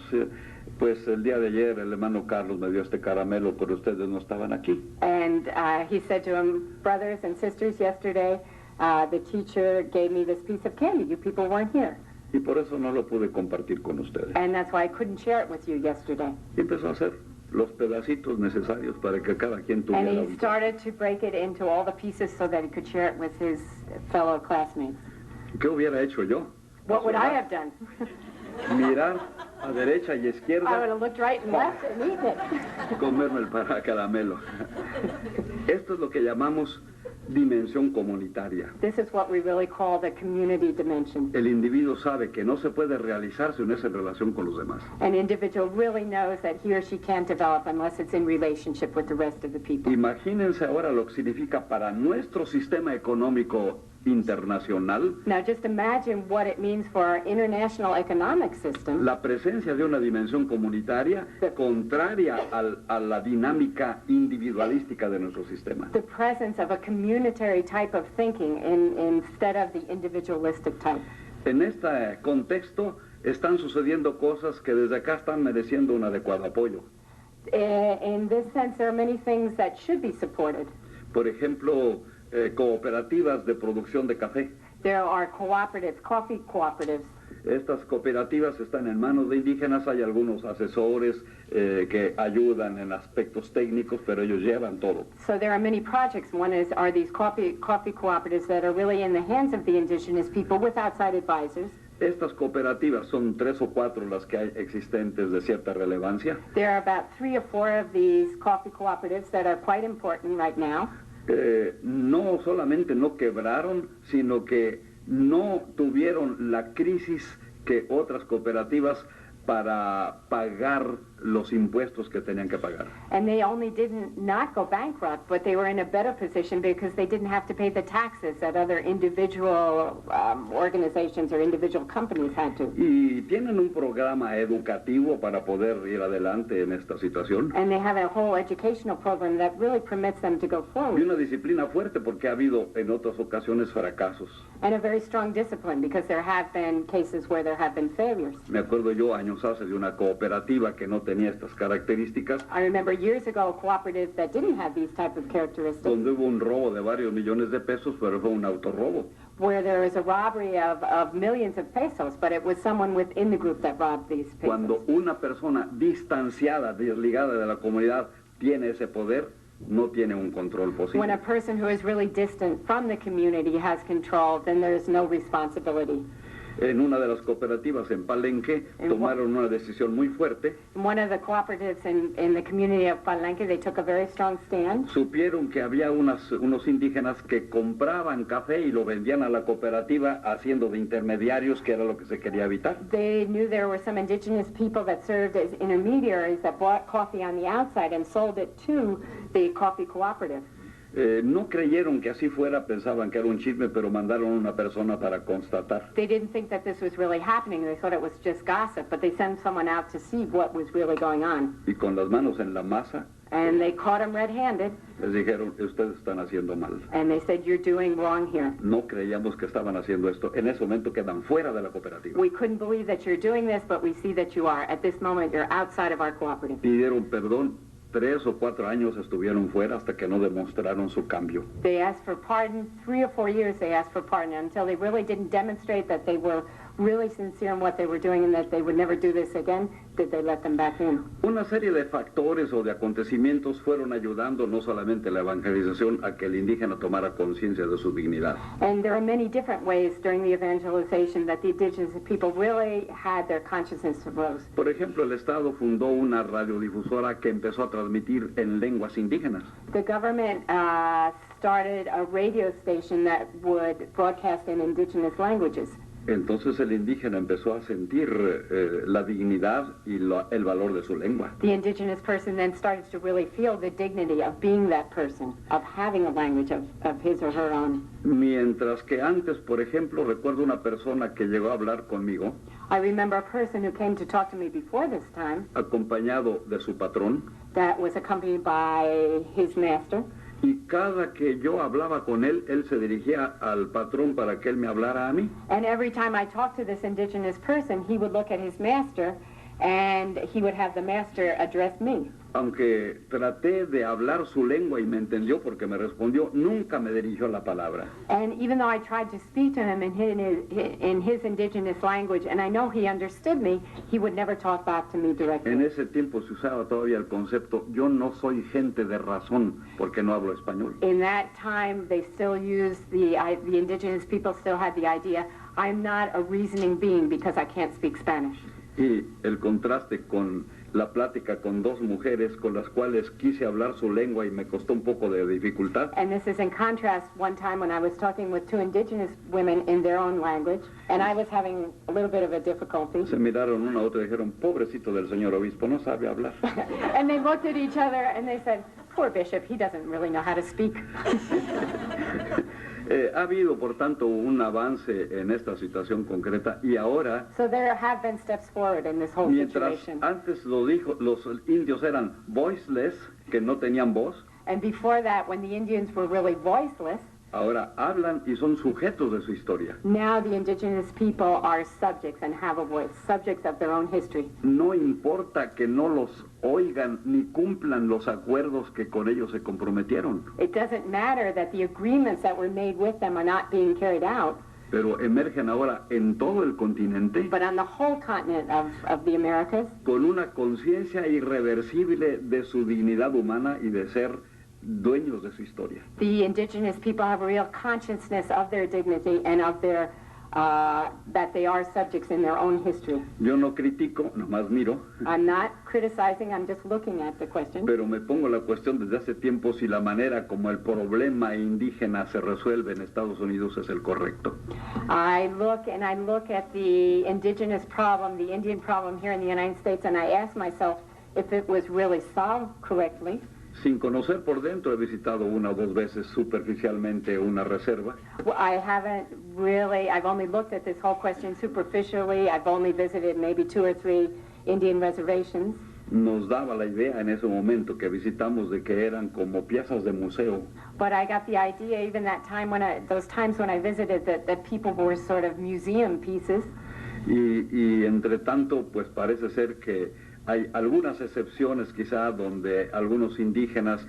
pues el día de ayer el hermano Carlos me dio este caramelo, pero ustedes no estaban aquí. and he said to him, brothers and sisters, yesterday the teacher gave me this piece of candy. You people weren't here. Y por eso no lo pude compartir con ustedes. And that's why I couldn't share it with you yesterday. Y empezó a hacer los pedacitos necesarios para que cada quien And tuviera he un. started to break it into all the pieces so that he could share it with his fellow classmates. ¿Qué hubiera hecho yo? What would I have done? Mirar a derecha y I would izquierda, have looked right and left and eaten it. comerme el caramelo. Esto es lo que llamamos dimensión comunitaria. This is what we really call the community dimension. El individuo sabe que no se puede realizar si no es en relación con los demás. An individual really knows that he or she can't develop unless it's in relationship with the rest of the people. Imagínense ahora lo que significa para nuestro sistema económico internacional Now just imagine what it means for our international economic system. la presencia de una dimensión comunitaria contraria a la dinámica individualística de nuestro sistema. The presence of a communitary type of thinking instead of the individualistic type. En este contexto están sucediendo cosas que desde acá están mereciendo un adecuado apoyo. In this sense, there are many things that should be supported. Por ejemplo, cooperativas de producción de café. There are cooperatives, coffee cooperatives. Estas cooperativas están en manos de indígenas, hay algunos asesores que ayudan en aspectos técnicos, pero ellos llevan todo. So there are many projects. One are these coffee cooperatives that are really in the hands of the indigenous people with outside advisors. Estas cooperativas son 3 o 4 las que hay existentes de cierta relevancia. There are about 3 or 4 of these coffee cooperatives that are quite important right now. No solamente no quebraron, sino que no tuvieron la crisis que otras cooperativas para pagar los impuestos que tenían que pagar. And they only didn't not go bankrupt, but they were in a better position because they didn't have to pay the taxes that other individual organizations or individual companies had to. Y tienen un programa educativo para poder ir adelante en esta situación. And they have a whole educational program that really permits them to go Y forward. una disciplina fuerte porque ha habido en otras ocasiones fracasos. And a very strong discipline because there have been cases where there have been failures. Me acuerdo yo años hace de una cooperativa que no tenía estas características, I remember years ago a cooperative that didn't have these type of characteristics, donde hubo un robo de varios millones de pesos, pero fue un autorrobo. where there was a robbery of millions of pesos, but it was someone within the group that robbed these pesos. Cuando una persona distanciada, desligada de la comunidad, tiene ese poder, no tiene un control When a posible. person who is really distant from the community has control, then there is no responsibility. En una de las cooperativas en Palenque tomaron una decisión muy fuerte. In one of the cooperatives in the community of Palenque, they took a very strong stand. Supieron que había unos indígenas que compraban café y lo vendían a la cooperativa haciendo de intermediarios, que era lo que se quería evitar. They knew there were some indigenous people that served as intermediaries that bought coffee on the outside and sold it to the coffee cooperative. No creyeron que así fuera, pensaban que era un chisme, pero mandaron una persona para constatar. They didn't think that this was really happening. They thought it was just gossip, but they sent someone out to see what was really going on. Y con las manos en la masa, And they caught him red-handed, Les dijeron, ustedes están haciendo mal. and they said, you're doing wrong here. No creíamos que estaban haciendo esto. En ese momento quedan fuera de la cooperativa. We couldn't believe that you're doing this, but we see that you are. At this moment, you're outside of our cooperative. Pidieron perdón. 3 o 4 años estuvieron fuera hasta que no demostraron su cambio. They asked for pardon. 3 or 4 years they asked for pardon until they really didn't demonstrate that they were really sincere in what they were doing and that they would never do this again, did they let them back in. Una serie de factores o de acontecimientos fueron ayudando no solamente la evangelización a que el indígena tomara conciencia de su dignidad. And there are many different ways during the evangelization that the indigenous people really had their consciousness arose. Por ejemplo, el Estado fundó una radiodifusora que empezó a transmitir en lenguas indígenas. The government started a radio station that would broadcast in indigenous languages. Entonces el indígena empezó a sentir la dignidad y el valor de su lengua. The indigenous person then started to really feel the dignity of being that person, of having a language of his or her own. Mientras que antes, por ejemplo, recuerdo una persona que llegó a hablar conmigo, I remember a person who came to talk to me before this time acompañado de su patrón, that was accompanied by his master. y cada que yo hablaba con él, él se dirigía al patrón para que él me hablara a mí. And every time I talked to this indigenous person, he would look at his master and he would have the master address me. Aunque traté de hablar su lengua y me entendió porque me respondió, nunca me dirigió la palabra. And even though I tried to speak to him in his indigenous language, and I know he understood me, he would never talk back to me directly. En ese tiempo se usaba todavía el concepto, yo no soy gente de razón porque no hablo español. In that time, they still used the indigenous people still had the idea, I'm not a reasoning being because I can't speak Spanish. Y el contraste con la plática con 2 mujeres con las cuales quise hablar su lengua y me costó un poco de dificultad. And this is in contrast one time when I was talking with 2 indigenous women in their own language, and I was having a little bit of a difficulty. Se miraron una a otra y dijeron, pobrecito del señor obispo, no sabe hablar. And they looked at each other and they said, poor bishop, he doesn't really know how to speak. Ha habido, por tanto, un avance en esta situación concreta y ahora, So there have been steps forward in this whole mientras situation. antes lo dijo, los indios eran voiceless, que no tenían voz, And before that, when the Indians were really voiceless, ahora hablan y son sujetos de su historia. now the indigenous people are subjects and have a voice, subjects of their own history. No importa que no los oigan ni cumplan los acuerdos que con ellos se comprometieron, It doesn't matter that the agreements that were made with them are not being carried out, pero emergen ahora en todo el continente but on the whole continent of the Americas, con una conciencia irreversible de su dignidad humana y de ser dueños de su historia. the indigenous people have a real consciousness of their dignity and of their that they are subjects in their own history. Yo no critico, nomás miro, I'm not criticizing, I'm just looking at the question. pero me pongo la cuestión desde hace tiempo si la manera como el problema indígena se resuelve en Estados Unidos es el correcto. I look at the indigenous problem, the Indian problem here in the United States, and I ask myself if it was really solved correctly. Sin conocer por dentro, he visitado 1 o 2 veces superficialmente una reserva. Well, I've only looked at this whole question superficially. I've only visited maybe 2 or 3 Indian reservations. Nos daba la idea en ese momento que visitamos de que eran como piezas de museo. But I got the idea even that time those times when I visited that people were sort of museum pieces. Y entre tanto, pues parece ser que hay algunas excepciones quizá donde algunos indígenas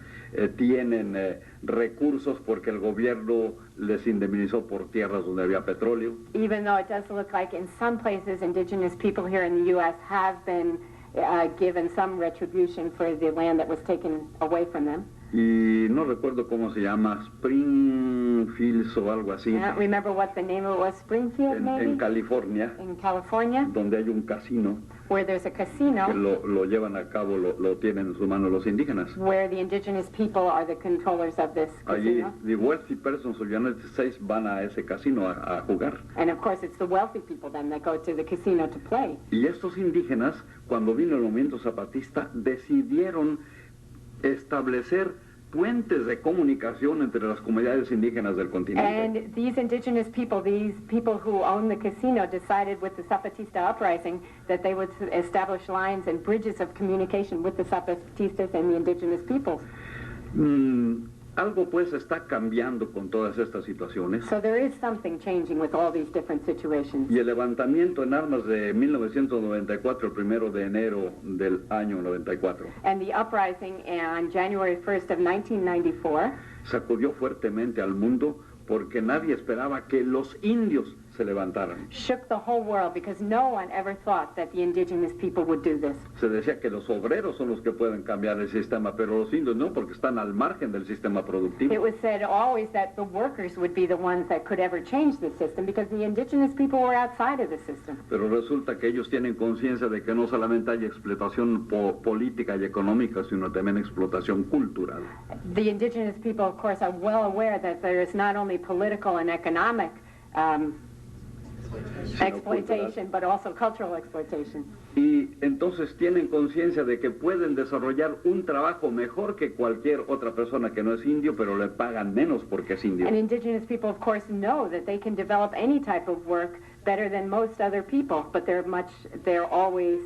tienen recursos porque el gobierno les indemnizó por tierras donde había petróleo. Even though it does look like in some places indigenous people here in the U.S. have been given some retribution for the land that was taken away from them. Y no recuerdo cómo se llama, Springfields o algo así, I don't remember what the name of it was, Springfield maybe? en California, In California, donde hay un casino where there's a que casino lo llevan a cabo, lo tienen en sus manos los indígenas. where the indigenous people are the controllers of this Allí, casino. the wealthy persons of the United States van a ese casino a jugar. And of course it's the wealthy people then that go to the casino to play. Y estos indígenas, cuando vino el movimiento zapatista, decidieron establecer puentes de comunicación entre las comunidades indígenas del continente. And these indigenous people, these people who own the casino, decided with the Zapatista uprising that they would establish lines and bridges of communication with the Zapatistas and the indigenous peoples. Algo pues está cambiando con todas estas situaciones. So there is something changing with all these different situations. Y el levantamiento en armas de 1994, el 1 de enero del año 94, And the uprising on January 1st of 1994 sacudió fuertemente al mundo porque nadie esperaba que los indios se levantaran. shook the whole world because no one ever thought that the indigenous people would do this. Se decía que los obreros son los que pueden cambiar el sistema, pero los indios no, porque están al margen del sistema It productivo. was said always that the workers would be the ones that could ever change the system because the indigenous people were outside of the system. Pero resulta que ellos tienen conciencia de que no solamente hay explotación política y económica, sino también explotación cultural. The indigenous people, of course, are well aware that there is not only political and economic exploitation, but also cultural exploitation. Y entonces tienen conciencia de que pueden desarrollar un trabajo mejor que cualquier otra persona que no es indio, pero le pagan menos porque es indio. And indigenous people, of course, know that they can develop any type of work better than most other people, but they're always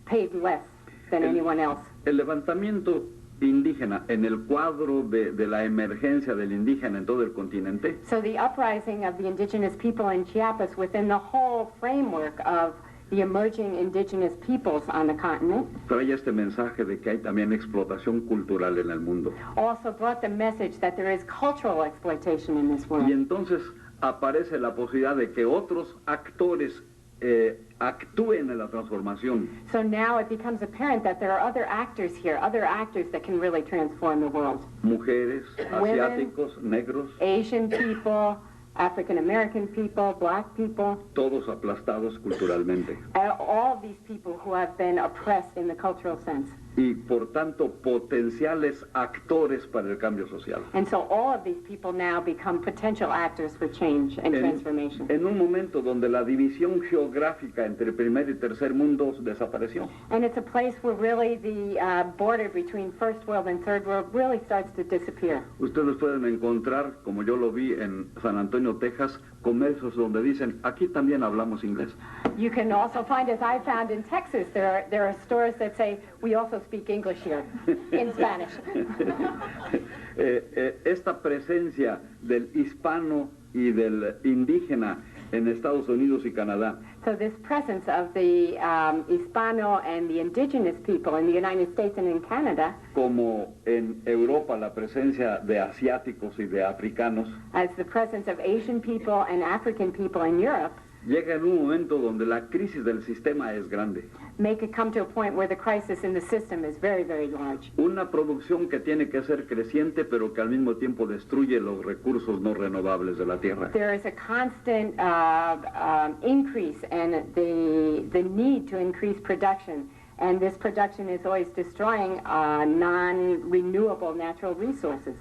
paid less than anyone else. El levantamiento indígena en el cuadro de la emergencia del indígena en todo el continente So the uprising of the indigenous people in Chiapas within the whole framework of the emerging indigenous peoples on the continent trae este mensaje de que hay también explotación cultural en el mundo. also brought the message that there is cultural exploitation in this Y world. entonces aparece la posibilidad de que otros actores actúen en la transformación. So now it becomes apparent that there are other actors here, other actors that can really transform the world. Mujeres, Women. asiáticos, negros, Asian people, African American people, black people, todos aplastados culturalmente. all of these people who have been oppressed in the cultural sense. Y por tanto potenciales actores para el cambio social. And so all of these people now become potential actors for change and transformation. En un momento donde la división geográfica entre el primer y tercer mundo desapareció. And it's a place where really the border between first world and third world really starts to disappear. Ustedes pueden encontrar, como yo lo vi en San Antonio, Texas, comercios donde dicen, aquí también hablamos inglés. You can also find, as I found in Texas, there are stores that say, we also speak English here, in Spanish. Esta presencia del hispano y del indígena en Estados Unidos y Canadá So this presence of the Hispano and the indigenous people in the United States and in Canada, como en Europa la presencia de asiáticos y de africanos, as the presence of Asian people and African people in Europe, llega en un momento donde la crisis del sistema es grande. make it come to a point where the crisis in the system is very, very large. Una producción que tiene que ser creciente, pero que al mismo tiempo destruye los recursos no renovables de la tierra. There is a constant increase in the need to increase production, and this production is always destroying non-renewable natural resources.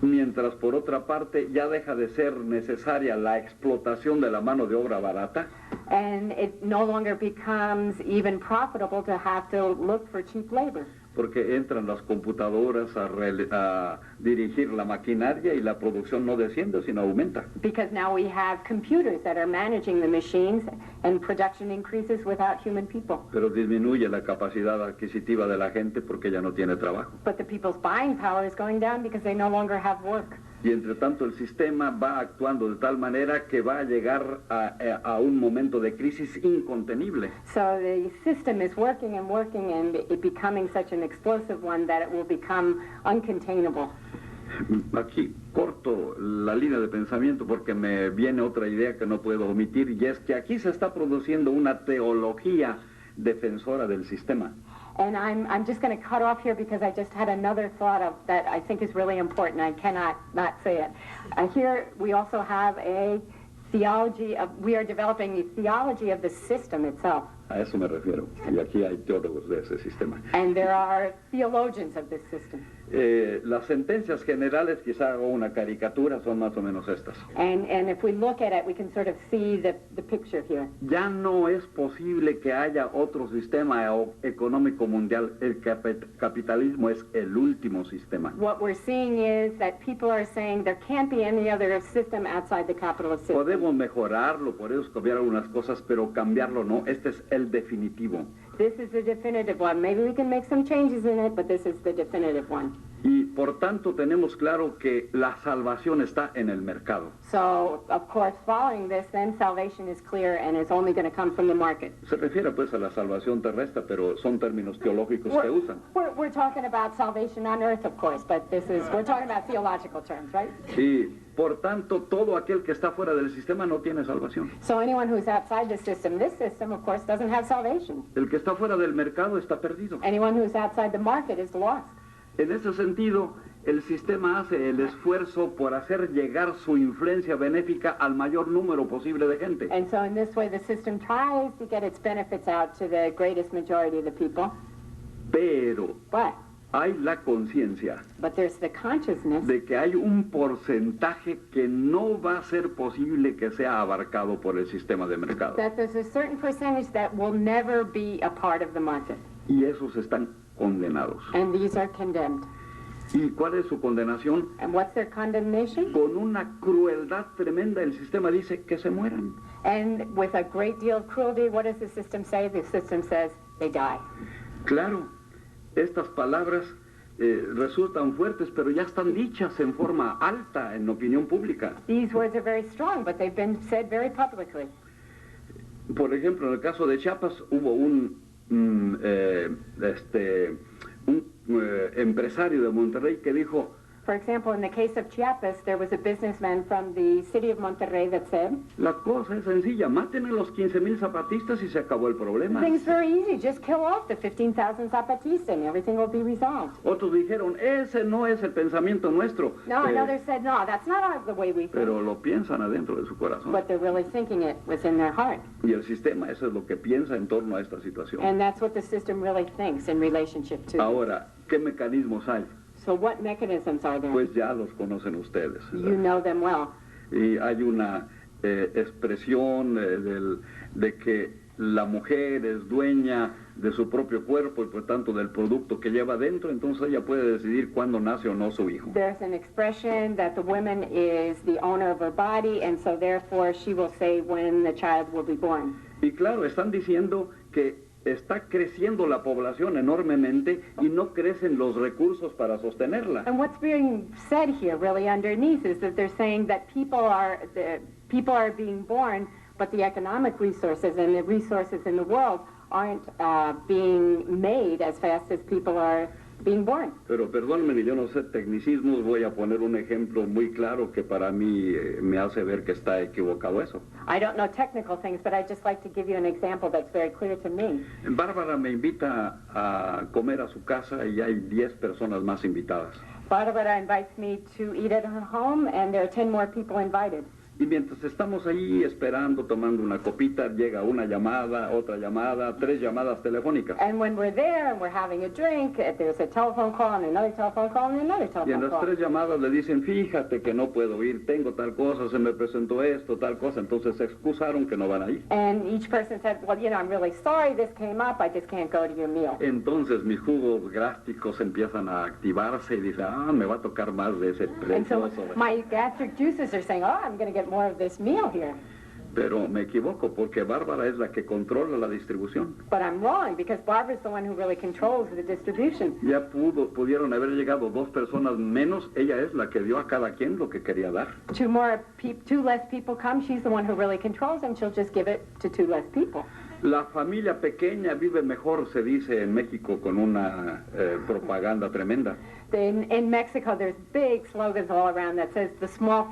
Mientras por otra parte ya deja de ser necesaria la explotación de la mano de obra barata, And it no longer becomes even profitable to have to look for cheap labor. porque entran las computadoras a dirigir la maquinaria y la producción no desciende, sino aumenta. Because now we have computers that are managing the machines and production increases without human people. Pero disminuye la capacidad adquisitiva de la gente porque ya no tiene trabajo. But the people's buying power is going down because they no longer have work. Y entre tanto el sistema va actuando de tal manera que va a llegar a un momento de crisis incontenible. So the system is working and it becoming such an explosive one that it will become uncontainable. Aquí corto la línea de pensamiento porque me viene otra idea que no puedo omitir, y es que aquí se está produciendo una teología defensora del sistema. And I'm just going to cut off here because I just had another thought of that I think is really important. I cannot not say it. Here we also have a theology of, we are developing a theology of the system itself. A eso me refiero. Y aquí hay teólogos de ese sistema. And there are theologians of this system. Las sentencias generales, quizá hago una caricatura, son más o menos estas. And if we look at it, we can sort of see the picture here. Ya no es posible que haya otro sistema económico mundial. El capitalismo es el último sistema. What we're seeing is that people are saying there can't be any other system outside the capitalist system. Podemos mejorarlo, podemos cambiar algunas cosas, pero cambiarlo no. Este es el definitivo. This is the definitive one. Maybe we can make some changes in it, but this is the definitive one. Y por tanto tenemos claro que la salvación está en el mercado. So, of course, following this, then salvation is clear and it's only going to come from the market. Se refiere pues a la salvación terrestre, pero son términos teológicos que usan. We're talking about salvation on earth, of course, but we're talking about theological terms, right? Y por tanto todo aquel que está fuera del sistema no tiene salvación. So anyone who's outside this system, of course, doesn't have salvation. El que está fuera del mercado está perdido. Anyone who's outside the market is lost. En ese sentido, el sistema hace el esfuerzo por hacer llegar su influencia benéfica al mayor número posible de gente. And so in this way, the system tries to get its benefits out to the greatest majority of the people. Pero But hay la conciencia there's the consciousness de que hay un porcentaje que no va a ser posible que sea abarcado por el sistema de mercado. that there's a certain percentage that will never be a part of the market. Y esos están condenados. And these are condemned. ¿Y cuál es su condenación? And what's their condemnation? Con una crueldad tremenda el sistema dice que se mueran. And with a great deal of cruelty, what does the system say? The system says they die. Claro, estas palabras resultan fuertes, pero ya están dichas en forma alta en la opinión pública. These words are very strong, but they've been said very publicly. Por ejemplo, en el caso de Chiapas hubo un empresario de Monterrey que dijo, For example, in the case of Chiapas, there was a businessman from the city of Monterrey that said, la cosa es sencilla, maten a los 15,000 zapatistas y se acabó el problema. things very easy, just kill off the 15,000 Zapatistas and everything will be resolved. Otros dijeron, ese no es el pensamiento nuestro. No, and others said, no, that's not the way we think. Pero lo piensan adentro de su corazón. But they're really thinking it within their heart. Y el sistema, eso es lo que piensa en torno a esta situación. And that's what the system really thinks in relationship to. Ahora, ¿qué mecanismos hay? So what mechanisms are there? Pues ya los conocen ustedes. You know them well. Y hay una expresión de que la mujer es dueña de su propio cuerpo y por tanto del producto que lleva dentro, entonces ella puede decidir cuándo nace o no su hijo. There's an expression that the woman is the owner of her body, and so therefore she will say when the child will be born. Y claro, están diciendo que está creciendo la población enormemente y no crecen los recursos para sostenerla. And what's being said here really underneath is that they're saying that people are being born, but the economic resources and the resources in the world aren't being made as fast as people are being born. Pero perdónenme, yo no sé tecnicismos, voy a poner un ejemplo muy claro que para mí me hace ver que está equivocado eso. I don't know technical things, but I'd just like to give you an example that's very clear to me. Bárbara me invita a comer a su casa y hay 10 personas más invitadas. Barbara invites me to eat at her home, and there are 10 more people invited. Y mientras estamos allí esperando, tomando una copita, llega una llamada, otra llamada, 3 llamadas telefónicas. And when we're there and we're having a drink, there's a telephone call and another telephone call and another Y en telephone las call. 3 llamadas le dicen, fíjate que no puedo ir, tengo tal cosa, se me presentó esto, tal cosa, entonces se excusaron que no van a ir. And each person said, well, I'm really sorry this came up, I just can't go to your meal. Entonces mis jugos gástricos empiezan a activarse y dicen, me va a tocar más de ese And so precioso. my gastric juices are saying, I'm going to get more of this meal here. Pero me equivoco porque Bárbara es la que controla la distribución. But I'm wrong, because Barbara's the one who really controls the distribution. Ya pudieron haber llegado 2 personas menos, ella es la que dio a cada quien lo que quería dar. Two less people come, she's the one who really controls, and she'll just give it to 2 less people. La familia pequeña vive mejor, se dice en México con una propaganda tremenda. In Mexico, there's big slogans all around that says the smaller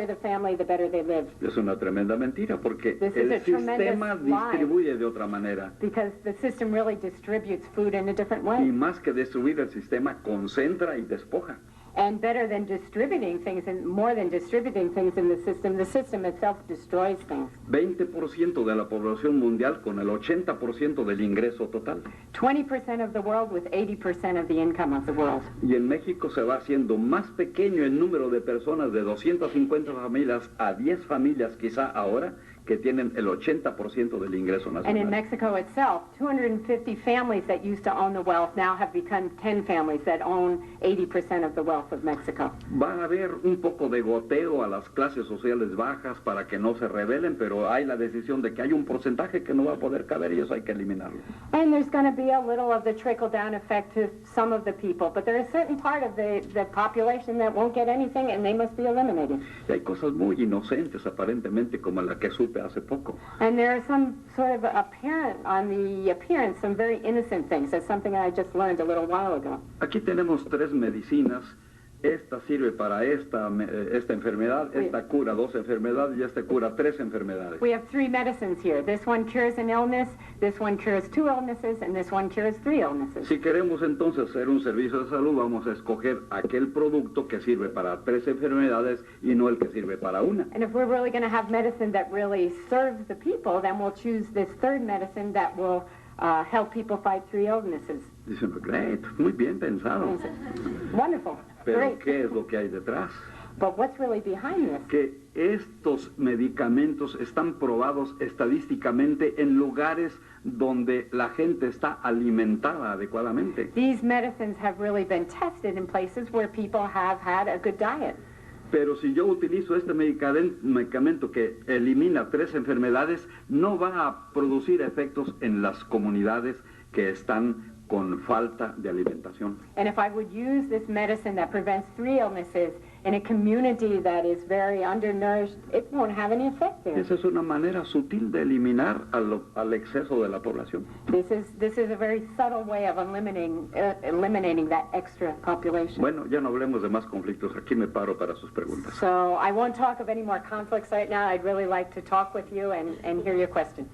the family, the better they live. Es una tremenda mentira porque This is el a tremendous sistema distribuye de otra manera. Because the system really distributes food in a different Y way. más que distribuir el sistema, concentra y despoja. And better than distributing things, and more than distributing things in the system itself destroys things. 20% de la población mundial con el 80% del ingreso total. 20% of the world with 80% of the income of the world. Y en México se va haciendo más pequeño el número de personas de 250 familias a 10 familias quizá ahora que tienen el 80% del ingreso nacional. And in Mexico itself, 250 families that used to own the wealth now have become 10 families that own 80% of the wealth of Mexico. Va a haber un poco de goteo a las clases sociales bajas para que no se rebelen, pero hay la decisión de que hay un porcentaje que no va a poder caber y eso hay que eliminarlo. And there's going to be a little of the trickle-down effect to some of the people, but there is a certain part of the population that won't get anything and they must be eliminated. Y hay cosas muy inocentes aparentemente como la que supe hace poco. And there are some sort of appearance, some very innocent things. That's something I just learned a little while ago. Aquí tenemos 3 medicinas. Esta sirve para esta enfermedad, esta cura 2 enfermedades y esta cura 3 enfermedades. We have 3 medicines here. This one cures an illness, this one cures 2 illnesses, and this one cures 3 illnesses. Si queremos entonces hacer un servicio de salud, vamos a escoger aquel producto que sirve para 3 enfermedades y no el que sirve para una. And if we're really going to have medicine that really serves the people, then we'll choose this 3rd medicine that will help people fight 3 illnesses. Dice uno, great, muy bien pensado. Wonderful. Pero Great. ¿qué es lo que hay detrás? But what's really behind this? Que estos medicamentos están probados estadísticamente en lugares donde la gente está alimentada adecuadamente. These medicines have really been tested in places where people have had a good diet. Pero si yo utilizo este medicamento que elimina 3 enfermedades, no va a producir efectos en las comunidades que están con falta de alimentación. And if I would use this medicine that prevents 3 illnesses in a community that is very undernourished, it won't have any effect there. Esa es una manera sutil de eliminar al exceso de la población. This is a very subtle way of eliminating that extra population. Bueno, ya no hablemos de más conflictos. Aquí me paro para sus preguntas. So I won't talk of any more conflicts right now. I'd really like to talk with you and hear your questions.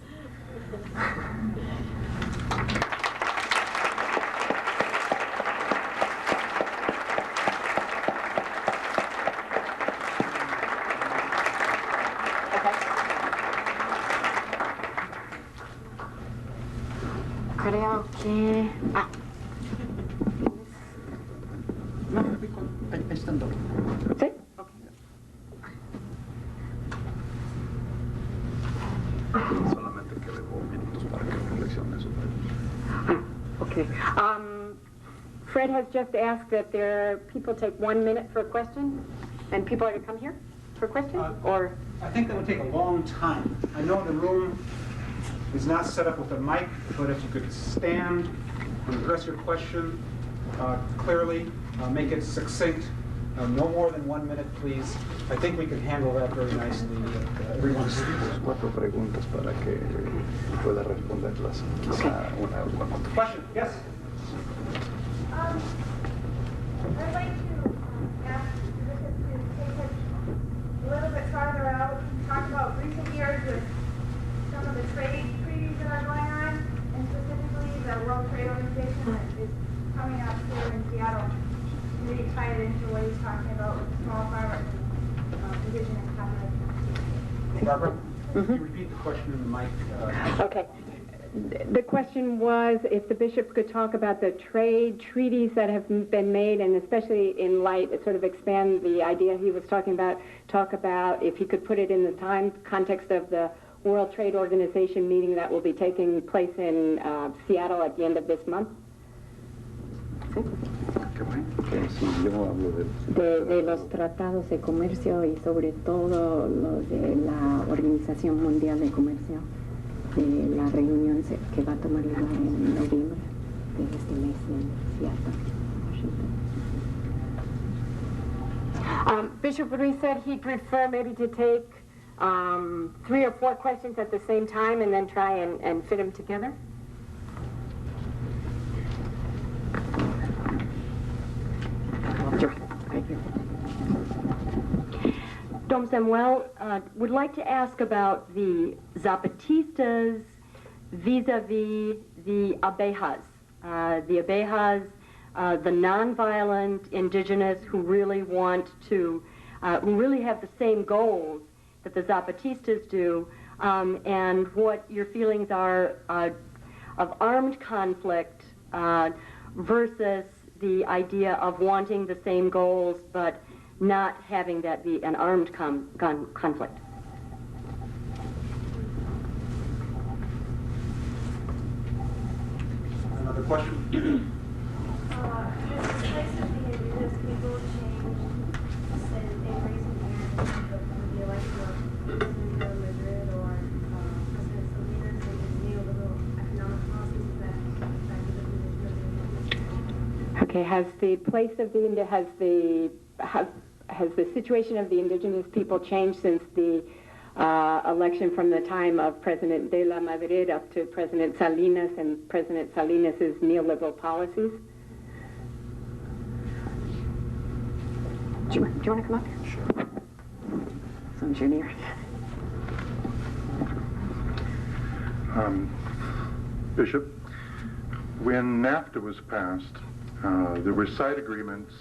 Creo que... Ahí están todos. ¿Sí? Solamente que debo minutos para que reflexione su pregunta. Okay. Fred has just asked that people take 1 minute for a question, and people are to come here for a question, or... I think that would take a long time. I know the room is not set up with a mic, but if you could stand and address your question clearly, make it succinct, no more than 1 minute, please. I think we can handle that very nicely. Everyone's 4 preguntas para que pueda responderlas. Quizá una con otra. question. Yes. I'd like to ask the physicians to take it a little bit farther out and talk about recent years with some of the trade treaties that are going on, and specifically the World Trade Organization that is coming up here in Seattle. Maybe tie it into what he's talking about with small farmers and division and capitalism. Barbara, can you repeat the question in the mic? Okay. The question was if the bishops could talk about the trade treaties that have been made, and especially in light, sort of expand the idea he was talking about, talk about if he could put it in the time context of the World Trade Organization meeting that will be taking place in Seattle at the end of this month. De los tratados de comercio y sobre todo los de la Organización Mundial de Comercio, de la reunión que va a tomar lugar en noviembre de este mes en Seattle, Washington. Bishop Ruiz said he'd prefer maybe to take 3 or 4 questions at the same time and then try and fit them together. Dom Samuel would like to ask about the Zapatistas vis-a-vis the Abejas. The Abejas the nonviolent indigenous who really want to, who really have the same goals that the Zapatistas do, and what your feelings are of armed conflict versus the idea of wanting the same goals but not having that be an armed conflict. Another question? Has the place of the indigenous people changed since in recent years with the election of President Madrid or President Salinas and his neoliberal economic policies that affected the indigenous? Okay, has the place of the has the situation of the indigenous people changed since the election from the time of President de la Madrid up to President Salinas and President Salinas' neoliberal policies? Do you want to come up here? Sure. As long as you're near. Bishop, when NAFTA was passed, there were side agreements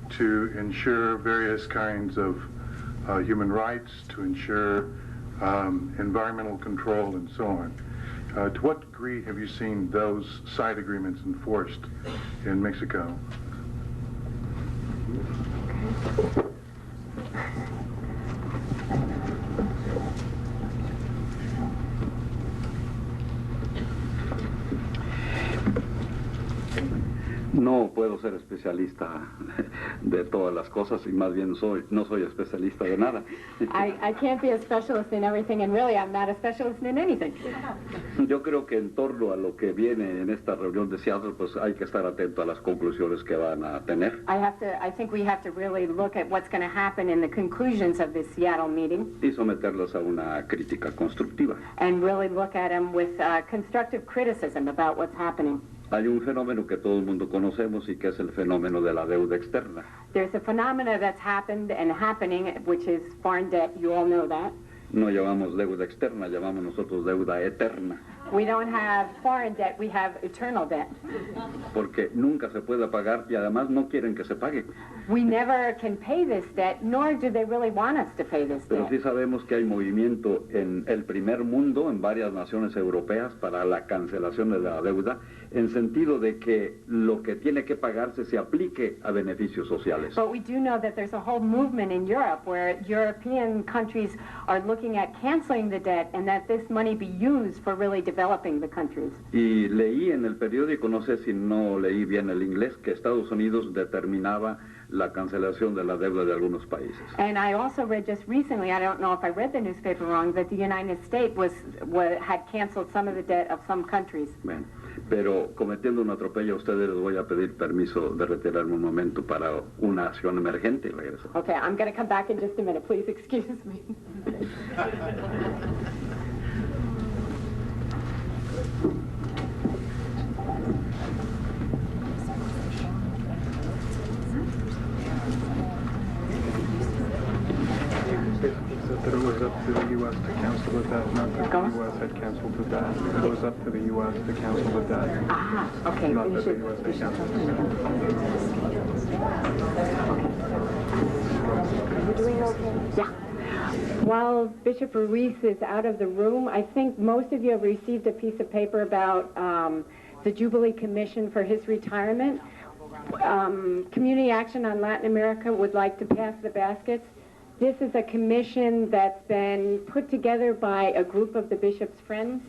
to ensure various kinds of human rights, to ensure environmental control, and so on. To what degree have you seen those side agreements enforced in Mexico? No puedo ser especialista de todas las cosas y más bien no soy especialista de nada. I can't be a specialist in everything, and really I'm not a specialist in anything. Yo creo que en torno a lo que viene en esta reunión de Seattle, pues hay que estar atento a las conclusiones que van a tener. I think we have to really look at what's going to happen in the conclusions of this Seattle meeting. Y someterlas a una crítica constructiva. And really look at them with constructive criticism about what's happening. Hay un fenómeno que todo el mundo conocemos y que es el fenómeno de la deuda externa. There's a phenomena that's happened and happening, which is foreign debt. You all know that. No llamamos deuda externa, llamamos nosotros deuda eterna. We don't have foreign debt, we have eternal debt. Porque nunca se puede pagar y además no quieren que se pague. We never can pay this debt, nor do they really want us to pay this Pero debt. sí sabemos que hay movimiento en el primer mundo, en varias naciones europeas, para la cancelación de la deuda, en sentido de que lo que tiene que pagarse se aplique a beneficios sociales. But we do know that there's a whole movement in Europe where European countries are looking at canceling the debt and that this money be used for really developing the countries. Y leí en el periódico, no sé si no leí bien el inglés, que Estados Unidos determinaba la cancelación de la deuda de algunos países. And I also read just recently, I don't know if I read the newspaper wrong, that the United States had canceled some of the debt of some countries. Bueno, pero cometiendo un atropello a ustedes les voy a pedir permiso de retirarme un momento para una acción emergente y regreso. Okay, I'm going to come back in just a minute. Please excuse me. That it was up to the U.S. to cancel the debt, not that the U.S. had canceled the debt. It was up to the U.S. to cancel the debt. Aha, okay. Not that the U.S. had canceled the debt. Are you doing okay? Yeah. While Bishop Ruiz is out of the room, I think most of you have received a piece of paper about the Jubilee Commission for his retirement. Community Action on Latin America would like to pass the baskets. This is a commission that's been put together by a group of the bishop's friends.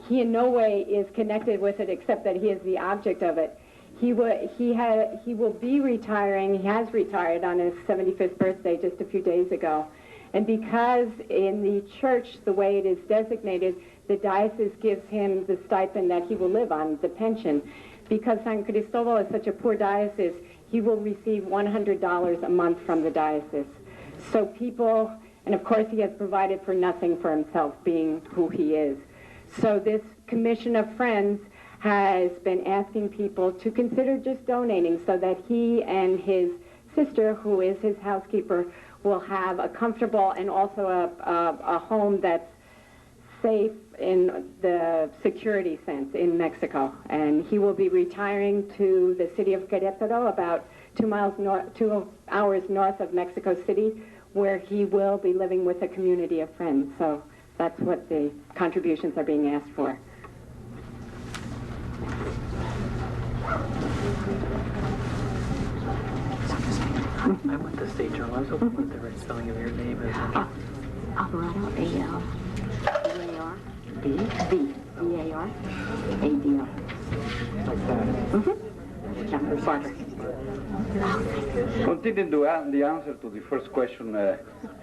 He in no way is connected with it except that he is the object of it. He will be retiring. He has retired on his 75th birthday just a few days ago. And because in the church, the way it is designated, the diocese gives him the stipend that he will live on, the pension. Because San Cristobal is such a poor diocese, he will receive $100 a month from the diocese. So people, and of course he has provided for nothing for himself, being who he is. So this commission of friends has been asking people to consider just donating so that he and his sister, who is his housekeeper, will have a comfortable and also a home that's safe in the security sense in Mexico. And he will be retiring to the city of Querétaro, about 2 hours north of Mexico City, where he will be living with a community of friends. So that's what the contributions are being asked for. I went to State Journal. I was hoping what the right spelling of your name is. Alvarado, A-L. B-A-R. B? B. B-A-R. A-D-O. Like that. Yeah, Barbara. Continuing the answer to the first question,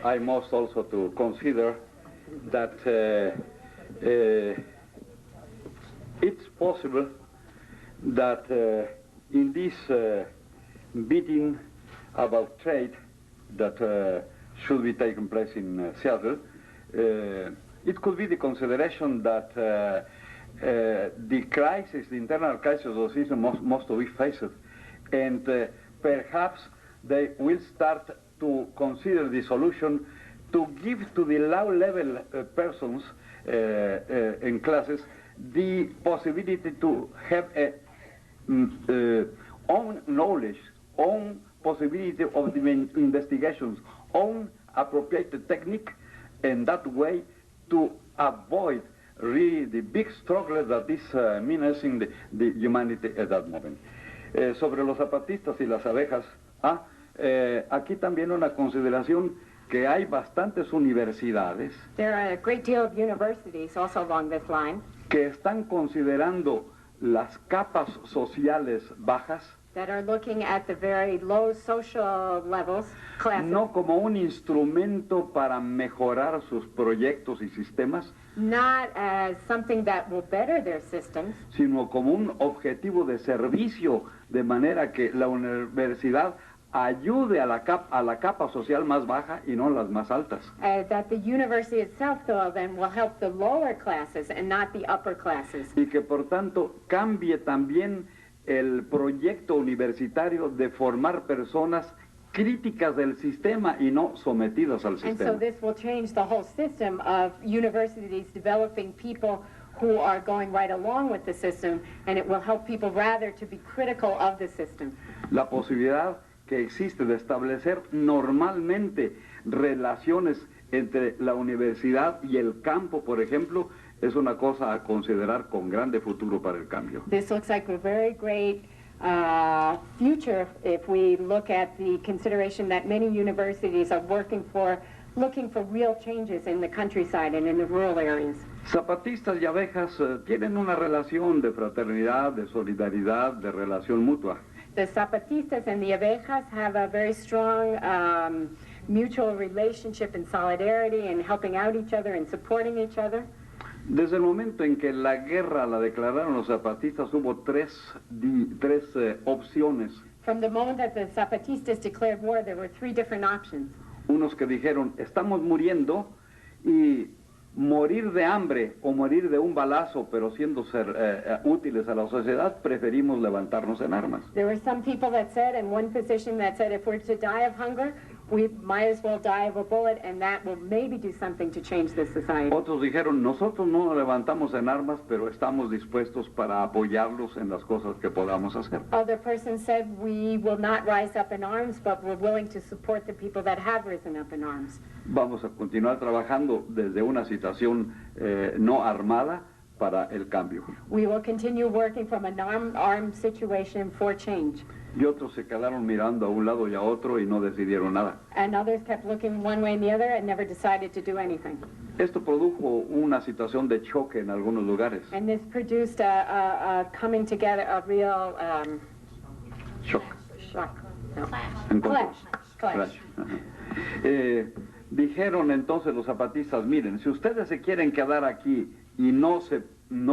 I must also to consider that it's possible that in this meeting about trade that should be taking place in Seattle, it could be the consideration that the crisis, the internal crisis of the system must be faced, and perhaps they will start to consider the solution to give to the low-level persons in classes the possibility to have a own knowledge, own possibility of the investigations, own appropriate technique, and that way to avoid really the big struggle that is menacing the humanity at that moment. Sobre los zapatistas y las abejas, aquí también una consideración que hay bastantes universidades There are a great deal of universities also along this line que están considerando las capas sociales bajas that are looking at the very low social levels, classes, no como un instrumento para mejorar sus proyectos y sistemas, not as something that will better their systems, sino como un objetivo de servicio, de manera que la universidad ayude a la capa social más baja y no las más altas. that the university itself, though, then will help the lower classes and not the upper classes. Y que por tanto cambie también el proyecto universitario de formar personas críticas del sistema y no sometidas al And so sistema. this will change the whole system of universities developing people who are going right along with the system, and it will help people rather to be critical of the system. La posibilidad que existe de establecer normalmente relaciones entre la universidad y el campo, por ejemplo, es una cosa a considerar con grande futuro para el cambio. This looks like a very great future if we look at the consideration that many universities are looking for real changes in the countryside and in the rural areas. Zapatistas y abejas tienen una relación de fraternidad, de solidaridad, de relación mutua. The Zapatistas and the Abejas have a very strong mutual relationship and solidarity and helping out each other and supporting each other. Desde el momento en que la guerra la declararon los zapatistas, hubo tres opciones. From the moment that the Zapatistas declared war, there were 3 different options. Unos que dijeron, estamos muriendo, y morir de hambre o morir de un balazo, pero siendo útiles a la sociedad, preferimos levantarnos en armas. There were some people that said, and one physician that said, if we're to die of hunger, we might as well die of a bullet, and that will maybe do something to change this society. Otros dijeron, nosotros no nos levantamos en armas, pero estamos dispuestos para apoyarlos en las cosas que podamos hacer. Other person said, we will not rise up in arms, but we're willing to support the people that have risen up in arms. Vamos a continuar trabajando desde una situación no armada para el cambio. We will continue working from a non-armed situation for change. Y otros se quedaron mirando a un lado y a otro y no decidieron nada. And others kept looking one way and the other and never decided to do anything. Esto produjo una situación de choque en algunos lugares. And this produced a coming together, a real Shock. shock. No. Entonces, Clash. Ajá. Dijeron entonces los zapatistas, miren, si ustedes se quieren quedar aquí y no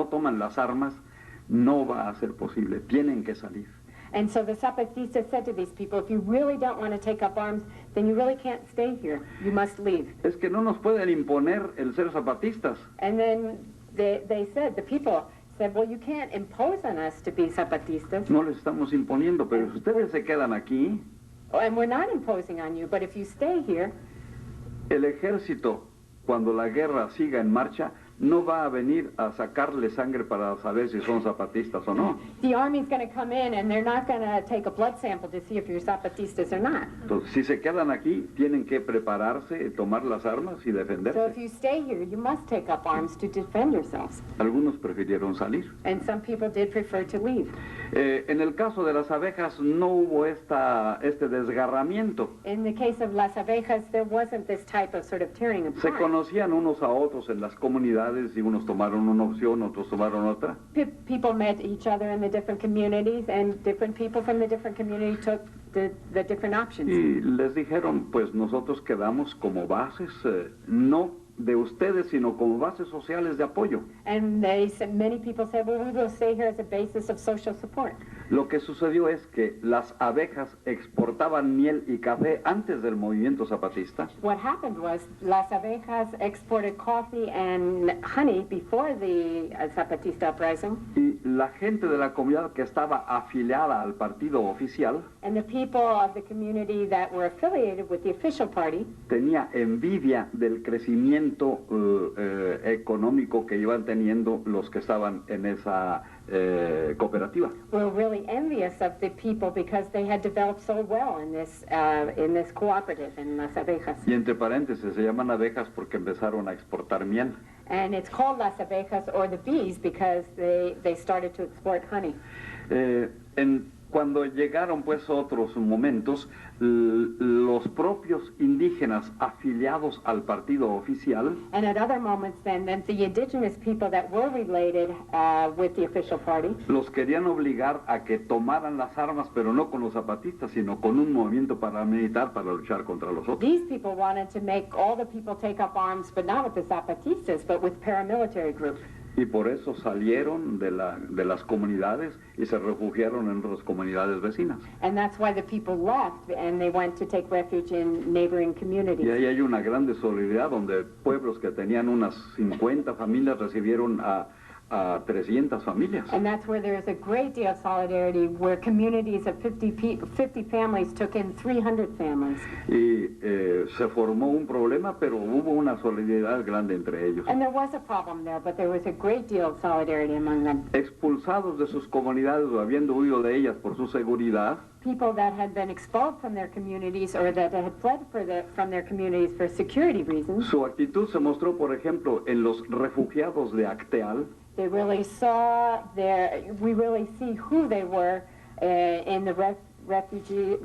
toman las armas, no va a ser posible, tienen que salir. And so the Zapatistas said to these people, if you really don't want to take up arms, then you really can't stay here. You must leave. Es que no nos pueden imponer el ser zapatistas. And then they said, the people said, well, you can't impose on us to be Zapatistas. No les estamos imponiendo, pero si ustedes se quedan aquí, And we're not imposing on you, but if you stay here, el ejército, cuando la guerra siga en marcha, no va a venir a sacarle sangre para saber si son zapatistas o no. The Army's going to come in and they're not going to take a blood sample to see if you're Zapatistas or not. Entonces, si se quedan aquí, tienen que prepararse, tomar las armas y So if defenderse. you stay here, you must take up arms to defend yourselves. Algunos prefirieron salir. And some people did prefer to leave. En el caso de las abejas no hubo este desgarramiento. In the case of Las Abejas, there wasn't this type of sort of tearing Se apart. conocían unos a otros en las comunidades y unos tomaron una opción, otros tomaron otra. People met each other in the different communities, and different people from the different community took the different options. Y les dijeron, pues nosotros quedamos como bases, no de ustedes, sino como bases sociales de apoyo. And they said, many people said, well, we will stay here as a basis of social support. Lo que sucedió es que las abejas exportaban miel y café antes del movimiento zapatista. What happened was Las Abejas exported coffee and honey before the Zapatista uprising, Y la gente de la comunidad que estaba afiliada al partido oficial and the people of the community that were affiliated with the official party tenía envidia del crecimiento económico que iban teniendo los que estaban en esa cooperativa. were really envious of the people because they had developed so well in this cooperative in Las Abejas. Y entre paréntesis, se llaman abejas porque empezaron a exportar miel. And it's called Las Abejas, or the bees, because they started to export honey. Cuando llegaron pues otros momentos, los propios indígenas afiliados al partido oficial And at other moments then the indigenous people that were related with the official party, los querían obligar a que tomaran las armas, pero no con los zapatistas, sino con un movimiento paramilitar para luchar contra los otros. these people wanted to make all the people take up arms, but not with the Zapatistas, but with paramilitary groups. Y por eso salieron de las comunidades y se refugiaron en otras comunidades vecinas. And that's why the people left, and they went to take refuge in neighboring Y communities. ahí hay una grande solidaridad donde pueblos que tenían unas 50 familias recibieron a 300 familias. And that's where there is a great deal of solidarity, where communities of 50 families took in 300 families. Y se formó un problema, pero hubo una solidaridad grande entre ellos. And there was a problem there, but there was a great deal of solidarity among them. Expulsados de sus comunidades o habiendo huido de ellas por su seguridad, People that had been expelled from their communities or that had fled from their communities for security reasons, su actitud se mostró, por ejemplo, en los refugiados de Acteal, we really see who they were in the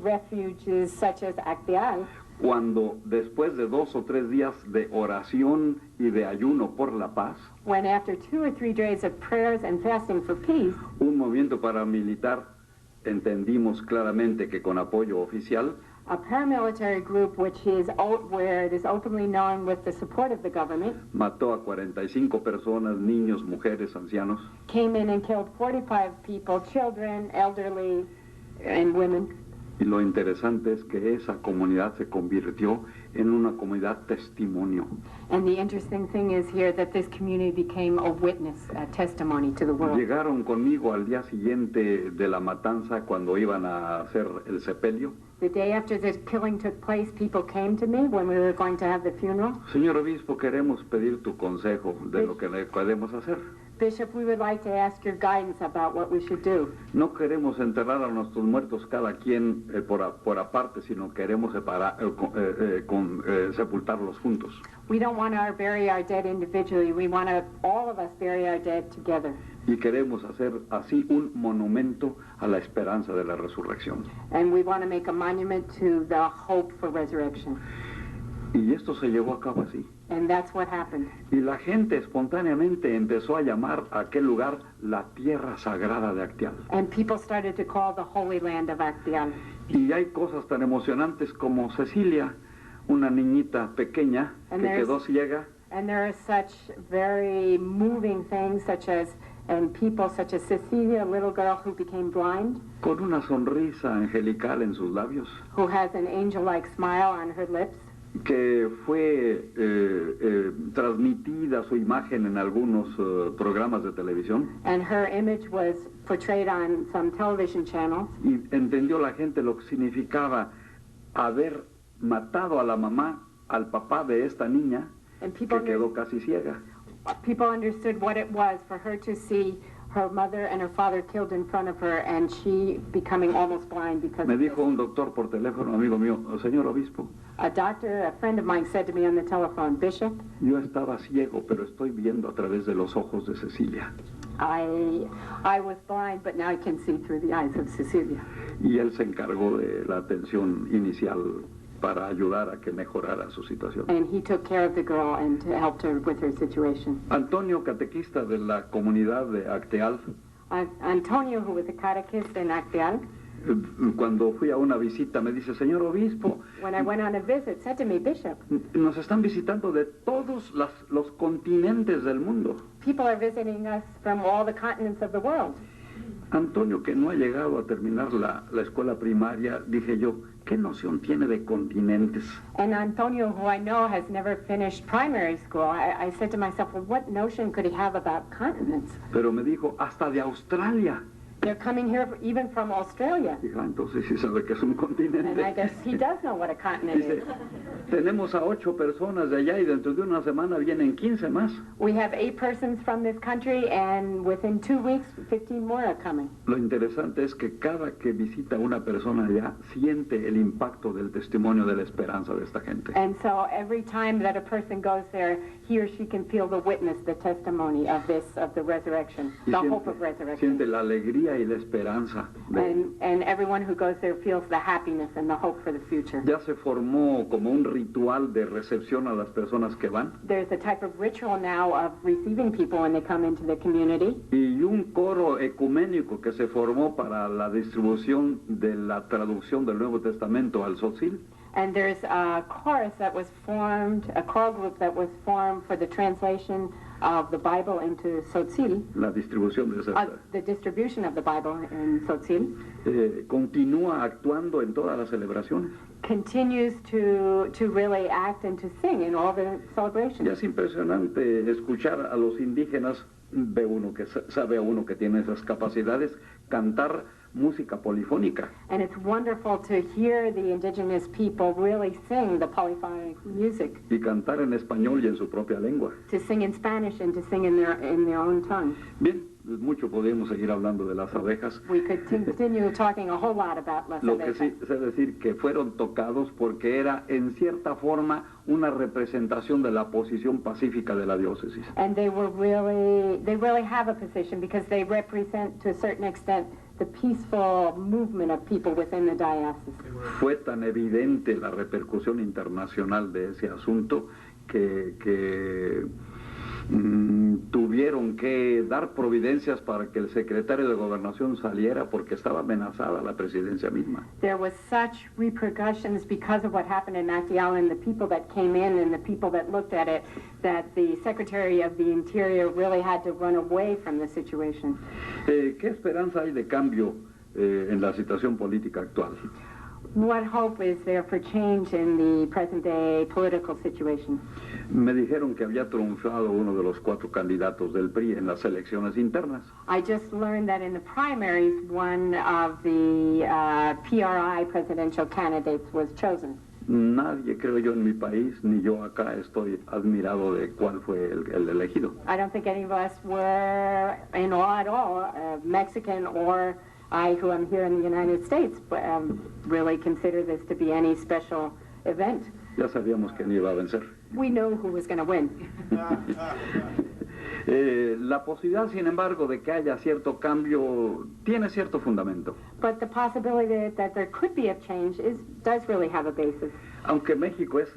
refuges such as Acteal, cuando después de 2 o 3 días de oración y de ayuno por la paz, when after 2 or 3 days of prayers and fasting for peace, un movimiento paramilitar, entendimos claramente que con apoyo oficial, a paramilitary group where it is openly known with the support of the government, mató a 45 personas, niños, mujeres, ancianos, came in and killed 45 people, children, elderly, and women. y lo interesante es que esa comunidad se convirtió en una comunidad testimonio. And the interesting thing is here that this community became a witness, a testimony to the world. Llegaron conmigo al día siguiente de la matanza cuando iban a hacer el sepelio. The day after the killing took place, people came to me when we were going to have the funeral. Señor obispo, queremos pedir tu consejo de lo que le podemos hacer. Bishop, we would like to ask your guidance about what we should do. No queremos enterrar a nuestros muertos cada quien por aparte, sino queremos sepultarlos juntos. We don't want to bury our dead individually. We want to, all of us, bury our dead together. Y queremos hacer así un monumento a la esperanza de la resurrección. And we want to make a monument to the hope for resurrection. Y esto se llevó a cabo así. And that's what happened. Y la gente espontáneamente empezó a llamar a aquel lugar la tierra sagrada de Acteal. And people started to call the Holy Land of Acteal. Y hay cosas tan emocionantes como Cecilia, una niñita pequeña que quedó ciega. And there are such very moving things and people such as Cecilia, a little girl who became blind, con una sonrisa angelical en sus labios, who has an angel-like smile on her lips, que fue transmitida su imagen en algunos programas de televisión. And her image was portrayed on some television channels. Y entendió la gente lo que significaba haber matado a la mamá, al papá de esta niña, que quedó casi ciega. people understood what it was for her to see her mother and her father killed in front of her, and she becoming almost blind because Me of this. dijo un doctor por teléfono, amigo mío, señor obispo, A doctor, a friend of mine, said to me on the telephone, Bishop, yo estaba ciego, pero estoy viendo a través de los ojos de Cecilia. I was blind, but now I can see through the eyes of Cecilia. Y él se encargó de la atención inicial para ayudar a que mejorara su situación. And he took care of the girl and helped her with her situation. Antonio, catequista de la comunidad de Acteal, Antonio, who was a catechist in Acteal, cuando fui a una visita me dice, señor obispo, when I went on a visit, said to me, Bishop, nos están visitando de todos los continentes del mundo. people are visiting us from all the continents of the world. Antonio, que no ha llegado a terminar la escuela primaria, dije yo, ¿qué noción tiene de continentes? And Antonio, who I know has never finished primary school, I said to myself, well, what notion could he have about continents? Pero me dijo, hasta de Australia. They're coming here even from Australia. Dije, entonces sí sabe que es un continente. And I guess he does know what a continent Dice, is. tenemos a 8 personas de allá y dentro de una semana vienen 15 más. We have 8 persons from this country, and within 2 weeks, 15 more are coming. Lo interesante es que cada que visita una persona allá, siente el impacto del testimonio de la esperanza de esta gente. And so every time that a person goes there, he or she can feel the witness, the testimony of the resurrection, Y the siente, hope of resurrection. siente la alegría y la esperanza. And everyone who goes there feels the happiness and the hope for the future. Ya se formó como un ritual de recepción a las personas que van. There's a type of ritual now of receiving people when they come into the community. Y un coro ecuménico que se formó para la distribución de la traducción del Nuevo Testamento al Tzotzil. And there's a chorus that was formed, a choral group that was formed for the translation of the Bible into Tzotzil, La distribución de esa the distribution of the Bible in Tzotzil, continúa actuando en todas las celebraciones. continues to really act and to sing in all the Ya celebrations. es impresionante escuchar a los indígenas, ve uno que sabe a uno que tiene esas capacidades, cantar música polifónica. And it's wonderful to hear the indigenous people really sing the polyphonic music, Y cantar en español y en su propia lengua. to sing in Spanish and to sing in their own tongue. Bien, mucho podríamos seguir hablando de las abejas. We could continue talking a whole lot about Las Lo que sí Abejas. sé decir que fueron tocados porque era en cierta forma una representación de la posición pacífica de la diócesis. And they really have a position because they represent to a certain extent the peaceful movement of people within the diocese. Fue tan evidente la repercusión internacional de ese asunto que tuvieron que dar providencias para que el secretario de Gobernación saliera porque estaba amenazada la presidencia misma. There was such repercussions because of what happened in Acteal and the people that came in and the people that looked at it, that the Secretary of the Interior really had to run away from the situation. ¿Qué esperanza hay de cambio en la situación política actual? What hope is there for change in the present day political situation? Me dijeron que había triunfado uno de los 4 candidatos del PRI en las elecciones internas. I just learned that in the primaries, one of the PRI presidential candidates was chosen. Nadie, creo yo, en mi país, ni yo acá, estoy admirado de cuál fue el elegido. I don't think any of us were in awe at all, Mexican or I, who am here in the United States, really consider this to be any special event. Ya sabíamos quién iba a vencer. We know who was going to win. La posibilidad, sin embargo, de que haya cierto cambio tiene cierto fundamento. But the possibility that there could be a change does really have a basis. Aunque México es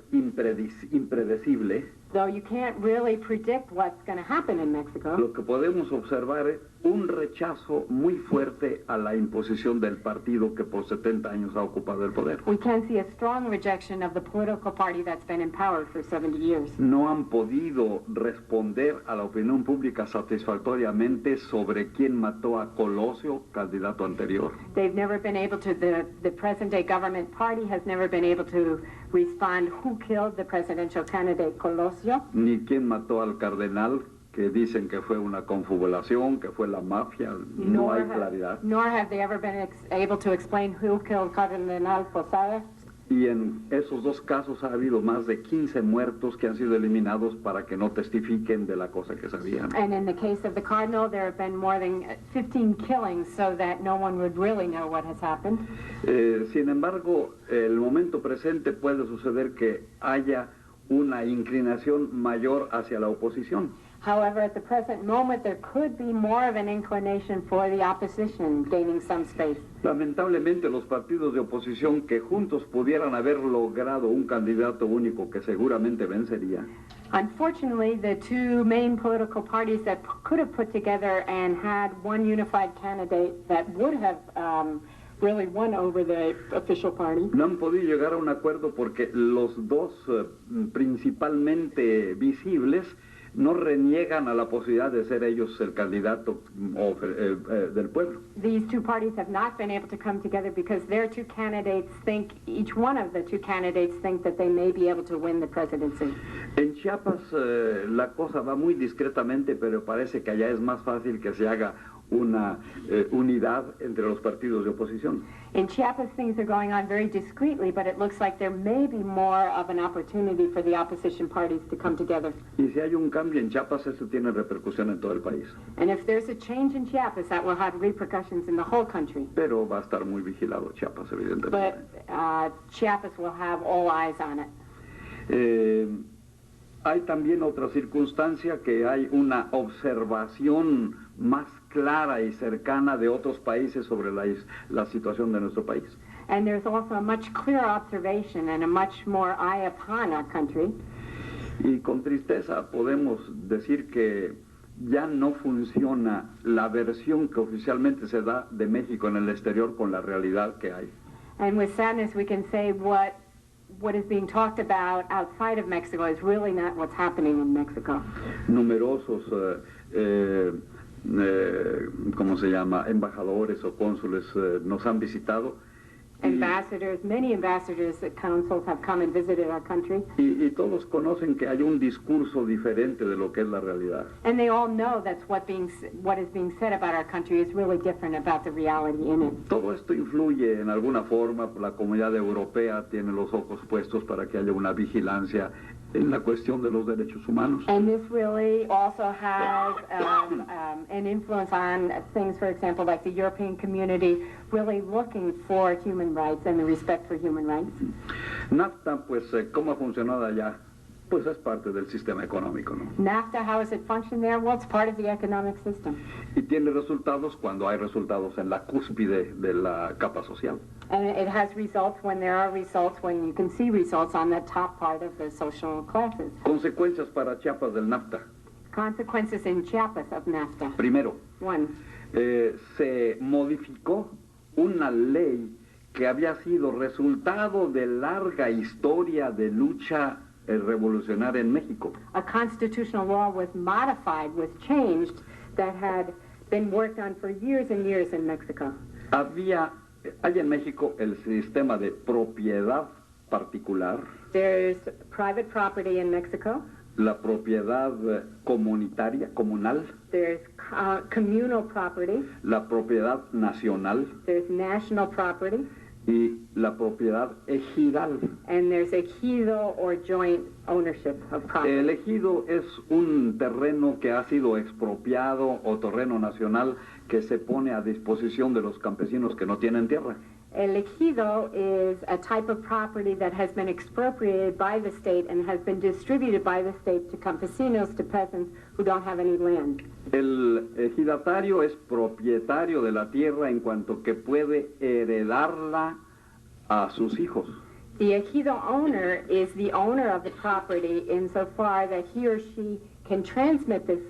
impredecible, Though you can't really predict what's going to happen in Mexico, lo que podemos observar es un rechazo muy fuerte a la imposición del partido que por 70 años ha ocupado el poder. we can see a strong rejection of the political party that's been in power for 70 years. No han podido responder a la opinión pública satisfactoriamente sobre quién mató a Colosio, candidato anterior. They've never been able to, the present-day government party has never been able to respond who killed the presidential candidate Colosio, Ni quién mató al cardenal, que dicen que fue una confabulación, que fue la mafia. No hay claridad. nor have they ever been able to explain who killed Cardinal Posada. Y en esos dos casos ha habido más de 15 muertos que han sido eliminados para que no testifiquen de la cosa que sabían. And in the case of the Cardinal, there have been more than 15 killings so that no one would really know what has happened. Sin embargo, el momento presente puede suceder que haya una inclinación mayor hacia la oposición. However, at the present moment, there could be more of an inclination for the opposition gaining some space. Lamentablemente, los partidos de oposición que juntos pudieran haber logrado un candidato único que seguramente vencería, Unfortunately, the two main political parties that could have put together and had one unified candidate that would have really won over the official party, no han podido llegar a un acuerdo porque los dos principalmente visibles no reniegan a la posibilidad de ser ellos el candidato del pueblo. these two parties have not been able to come together because their two candidates think, each one of the two candidates think that they may be able to win the presidency. En Chiapas la cosa va muy discretamente, pero parece que allá es más fácil que se haga una unidad entre los partidos de oposición. In Chiapas, things are going on very discreetly, but it looks like there may be more of an opportunity for the opposition parties to come together. Y si hay un cambio en Chiapas, eso tiene repercusión en todo el país. And if there's a change in Chiapas, that will have repercussions in the whole country. Pero va a estar muy vigilado Chiapas, evidentemente. But Chiapas will have all eyes on it. Hay también otra circunstancia, que hay una observación más clara y cercana de otros países sobre la situación de nuestro país. And there's also a much clearer observation and a much more eye upon our country. Y con tristeza podemos decir que ya no funciona la versión que oficialmente se da de México en el exterior con la realidad que hay. And with sadness, we can say what is being talked about outside of Mexico is really not what's happening in Mexico. Numerosos, ¿cómo se llama?, embajadores o cónsules nos han visitado. Ambassadors, many ambassadors at councils have come and visited our country. Y todos conocen que hay un discurso diferente de lo que es la realidad. And they all know that's what is being said about our country is really different about the reality in it. Todo esto influye en alguna forma. La comunidad europea tiene los ojos puestos para que haya una vigilancia en la cuestión de los derechos humanos. And this really also has an influence on things, for example, like the European community really looking for human rights and the respect for human rights. NAFTA, pues, ¿cómo ha funcionado allá? Pues es parte del sistema económico, ¿no? NAFTA, how does it function there? Well, it's part of the economic system. Y tiene resultados cuando hay resultados en la cúspide de la capa social. And it has results when there are results, when you can see results on the top part of the social classes. Consecuencias para Chiapas del NAFTA. Consequences in Chiapas of NAFTA. Primero, One, se modificó una ley que había sido resultado de larga historia de lucha revolucionaria en México. a constitutional law was modified, was changed, that had been worked on for years and years in Mexico. Hay en México el sistema de propiedad particular, There's private property in Mexico. la propiedad comunal, There's communal property. la propiedad nacional There's national property. y la propiedad ejidal. And there's ejido or joint ownership of property. El ejido es un terreno que ha sido expropiado o terreno nacional que se pone a disposición de los campesinos que no tienen tierra. El ejido is a type of property that has been expropriated by the state and has been distributed by the state to campesinos, to peasants who don't have any land. El ejidatario es propietario de la tierra en cuanto que puede heredarla a sus hijos. The ejido owner is the owner of the property insofar that he or she can transmit this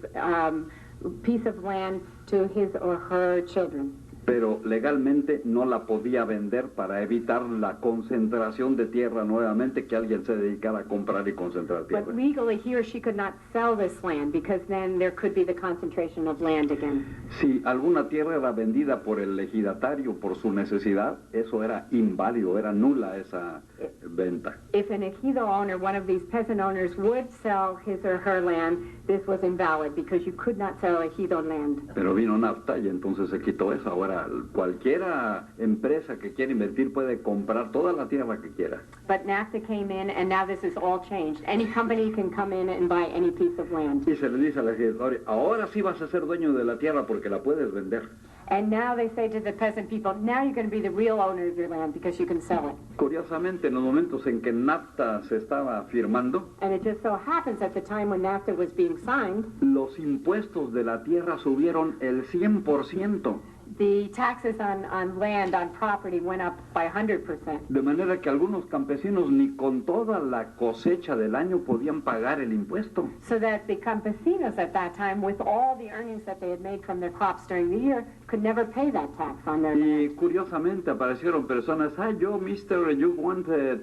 piece of land to his or her children. Pero legalmente no la podía vender para evitar la concentración de tierra nuevamente, que alguien se dedicara a comprar y concentrar tierra. But legally, he or she could not sell this land because then there could be the concentration of land again. Si alguna tierra era vendida por el ejidatario por su necesidad, eso era inválido, era nula esa venta. If an ejido owner, one of these peasant owners, would sell his or her land, this was invalid because you could not sell ejido land. Pero vino NAFTA y entonces se quitó eso. Ahora cualquiera empresa que quiera invertir puede comprar toda la tierra que quiera. But NAFTA came in, and now this is all changed. Any company can come in and buy any piece of land. Y se le dice al legislador, ahora sí vas a ser dueño de la tierra porque la puedes vender. And now they say to the peasant people, now you're going to be the real owner of your land because you can sell it. Curiosamente, en los momentos en que NAFTA se estaba firmando, And it just so happens at the time when NAFTA was being signed, los impuestos de la tierra subieron el 100%. the taxes on land, on property, went up by 100%. De manera que algunos campesinos ni con toda la cosecha del año podían pagar el impuesto. So that the campesinos at that time, with all the earnings that they had made from their crops during the year, could never pay that tax on their land. Y curiosamente aparecieron personas, yo, mister, you want to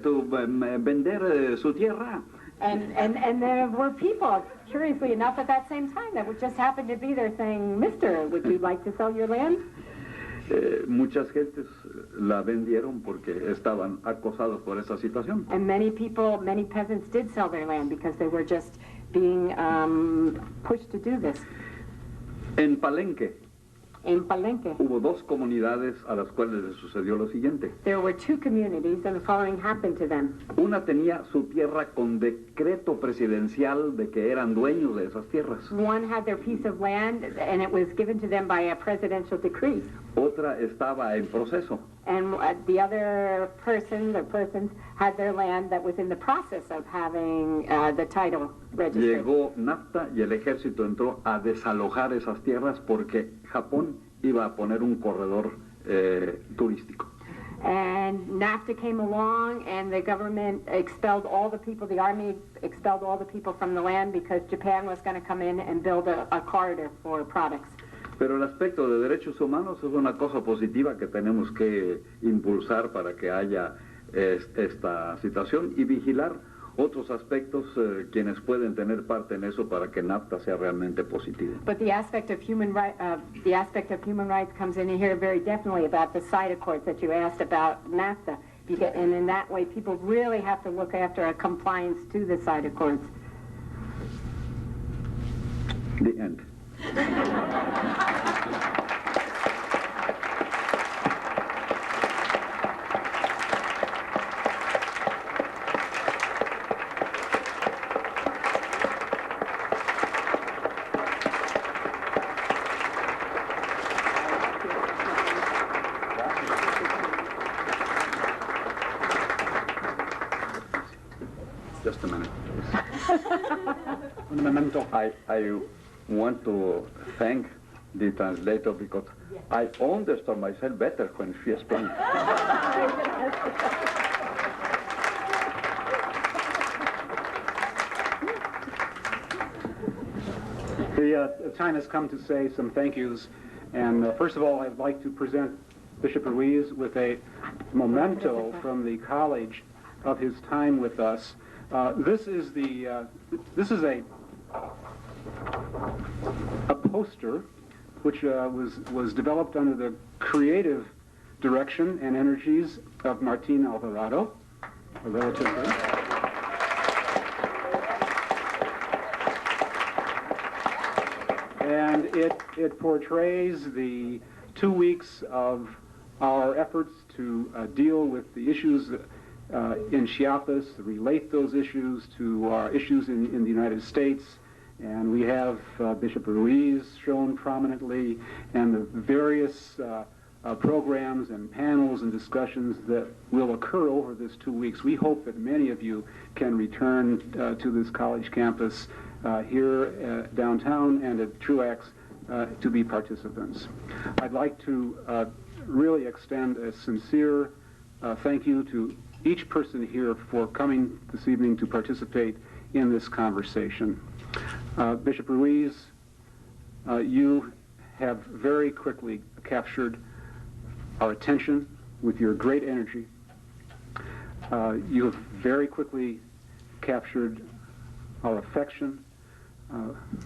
vender su tierra. And there were people, curiously enough, at that same time that would just happen to be there saying, Mister, would you like to sell your land? Muchas gentes la vendieron porque estaban acosados por esa situación. And many people, many peasants did sell their land because they were just being pushed to do this. En Palenque In Palenque, hubo dos comunidades a las cuales les sucedió lo siguiente. there were two communities, and the following happened to them. Una tenía su tierra con decreto presidencial de que eran dueños de esas tierras. One had their piece of land, and it was given to them by a presidential decree. Otra estaba en proceso. And the other person, the persons, had their land that was in the process of having the title registered. Llegó NAFTA y el ejército entró a desalojar esas tierras porque Japón iba a poner un corredor turístico. And NAFTA came along, and the government expelled all the people, the army expelled all the people from the land because Japan was going to come in and build a corridor for products. Pero el aspecto de derechos humanos es una cosa positiva que tenemos que impulsar para que haya esta situación y vigilar otros aspectos quienes pueden tener parte en eso para que NAFTA sea realmente positivo. But the aspect of human rights comes in here very definitely about the side accords that you asked about NAFTA, and in that way, people really have to look after a compliance to the side accords. The end. Just a minute. Un memento. I want to thank the translator because I understand myself better when she speaks. The time has come to say some thank yous, and first of all, I'd like to present Bishop Ruiz with a memento from the college of his time with us. This is a poster which was developed under the creative direction and energies of Martin Alvarado, a relative here. And it portrays the 2 weeks of our efforts to deal with the issues in Chiapas, relate those issues to issues in the United States. And we have Bishop Ruiz shown prominently, and the various programs and panels and discussions that will occur over this 2 weeks. We hope that many of you can return to this college campus here downtown and at Truax to be participants. I'd like to really extend a sincere thank you to each person here for coming this evening to participate in this conversation. Bishop Ruiz, you have very quickly captured our attention with your great energy. You have very quickly captured our affection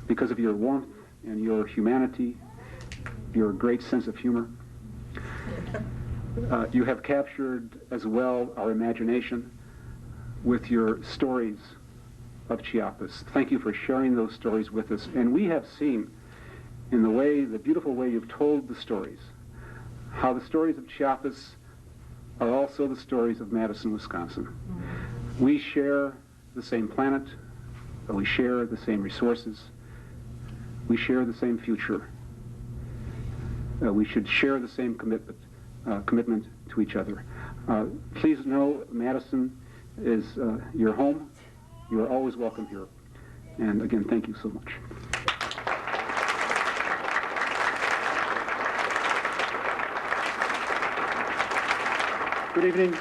because of your warmth and your humanity, your great sense of humor. You have captured as well our imagination with your stories of Chiapas. Thank you for sharing those stories with us. And we have seen in the beautiful way you've told the stories, how the stories of Chiapas are also the stories of Madison, Wisconsin. We share the same planet, we share the same resources, we share the same future. We should share the same commitment to each other. Please know Madison is your home. You are always welcome here. And again, thank you so much. Good evening.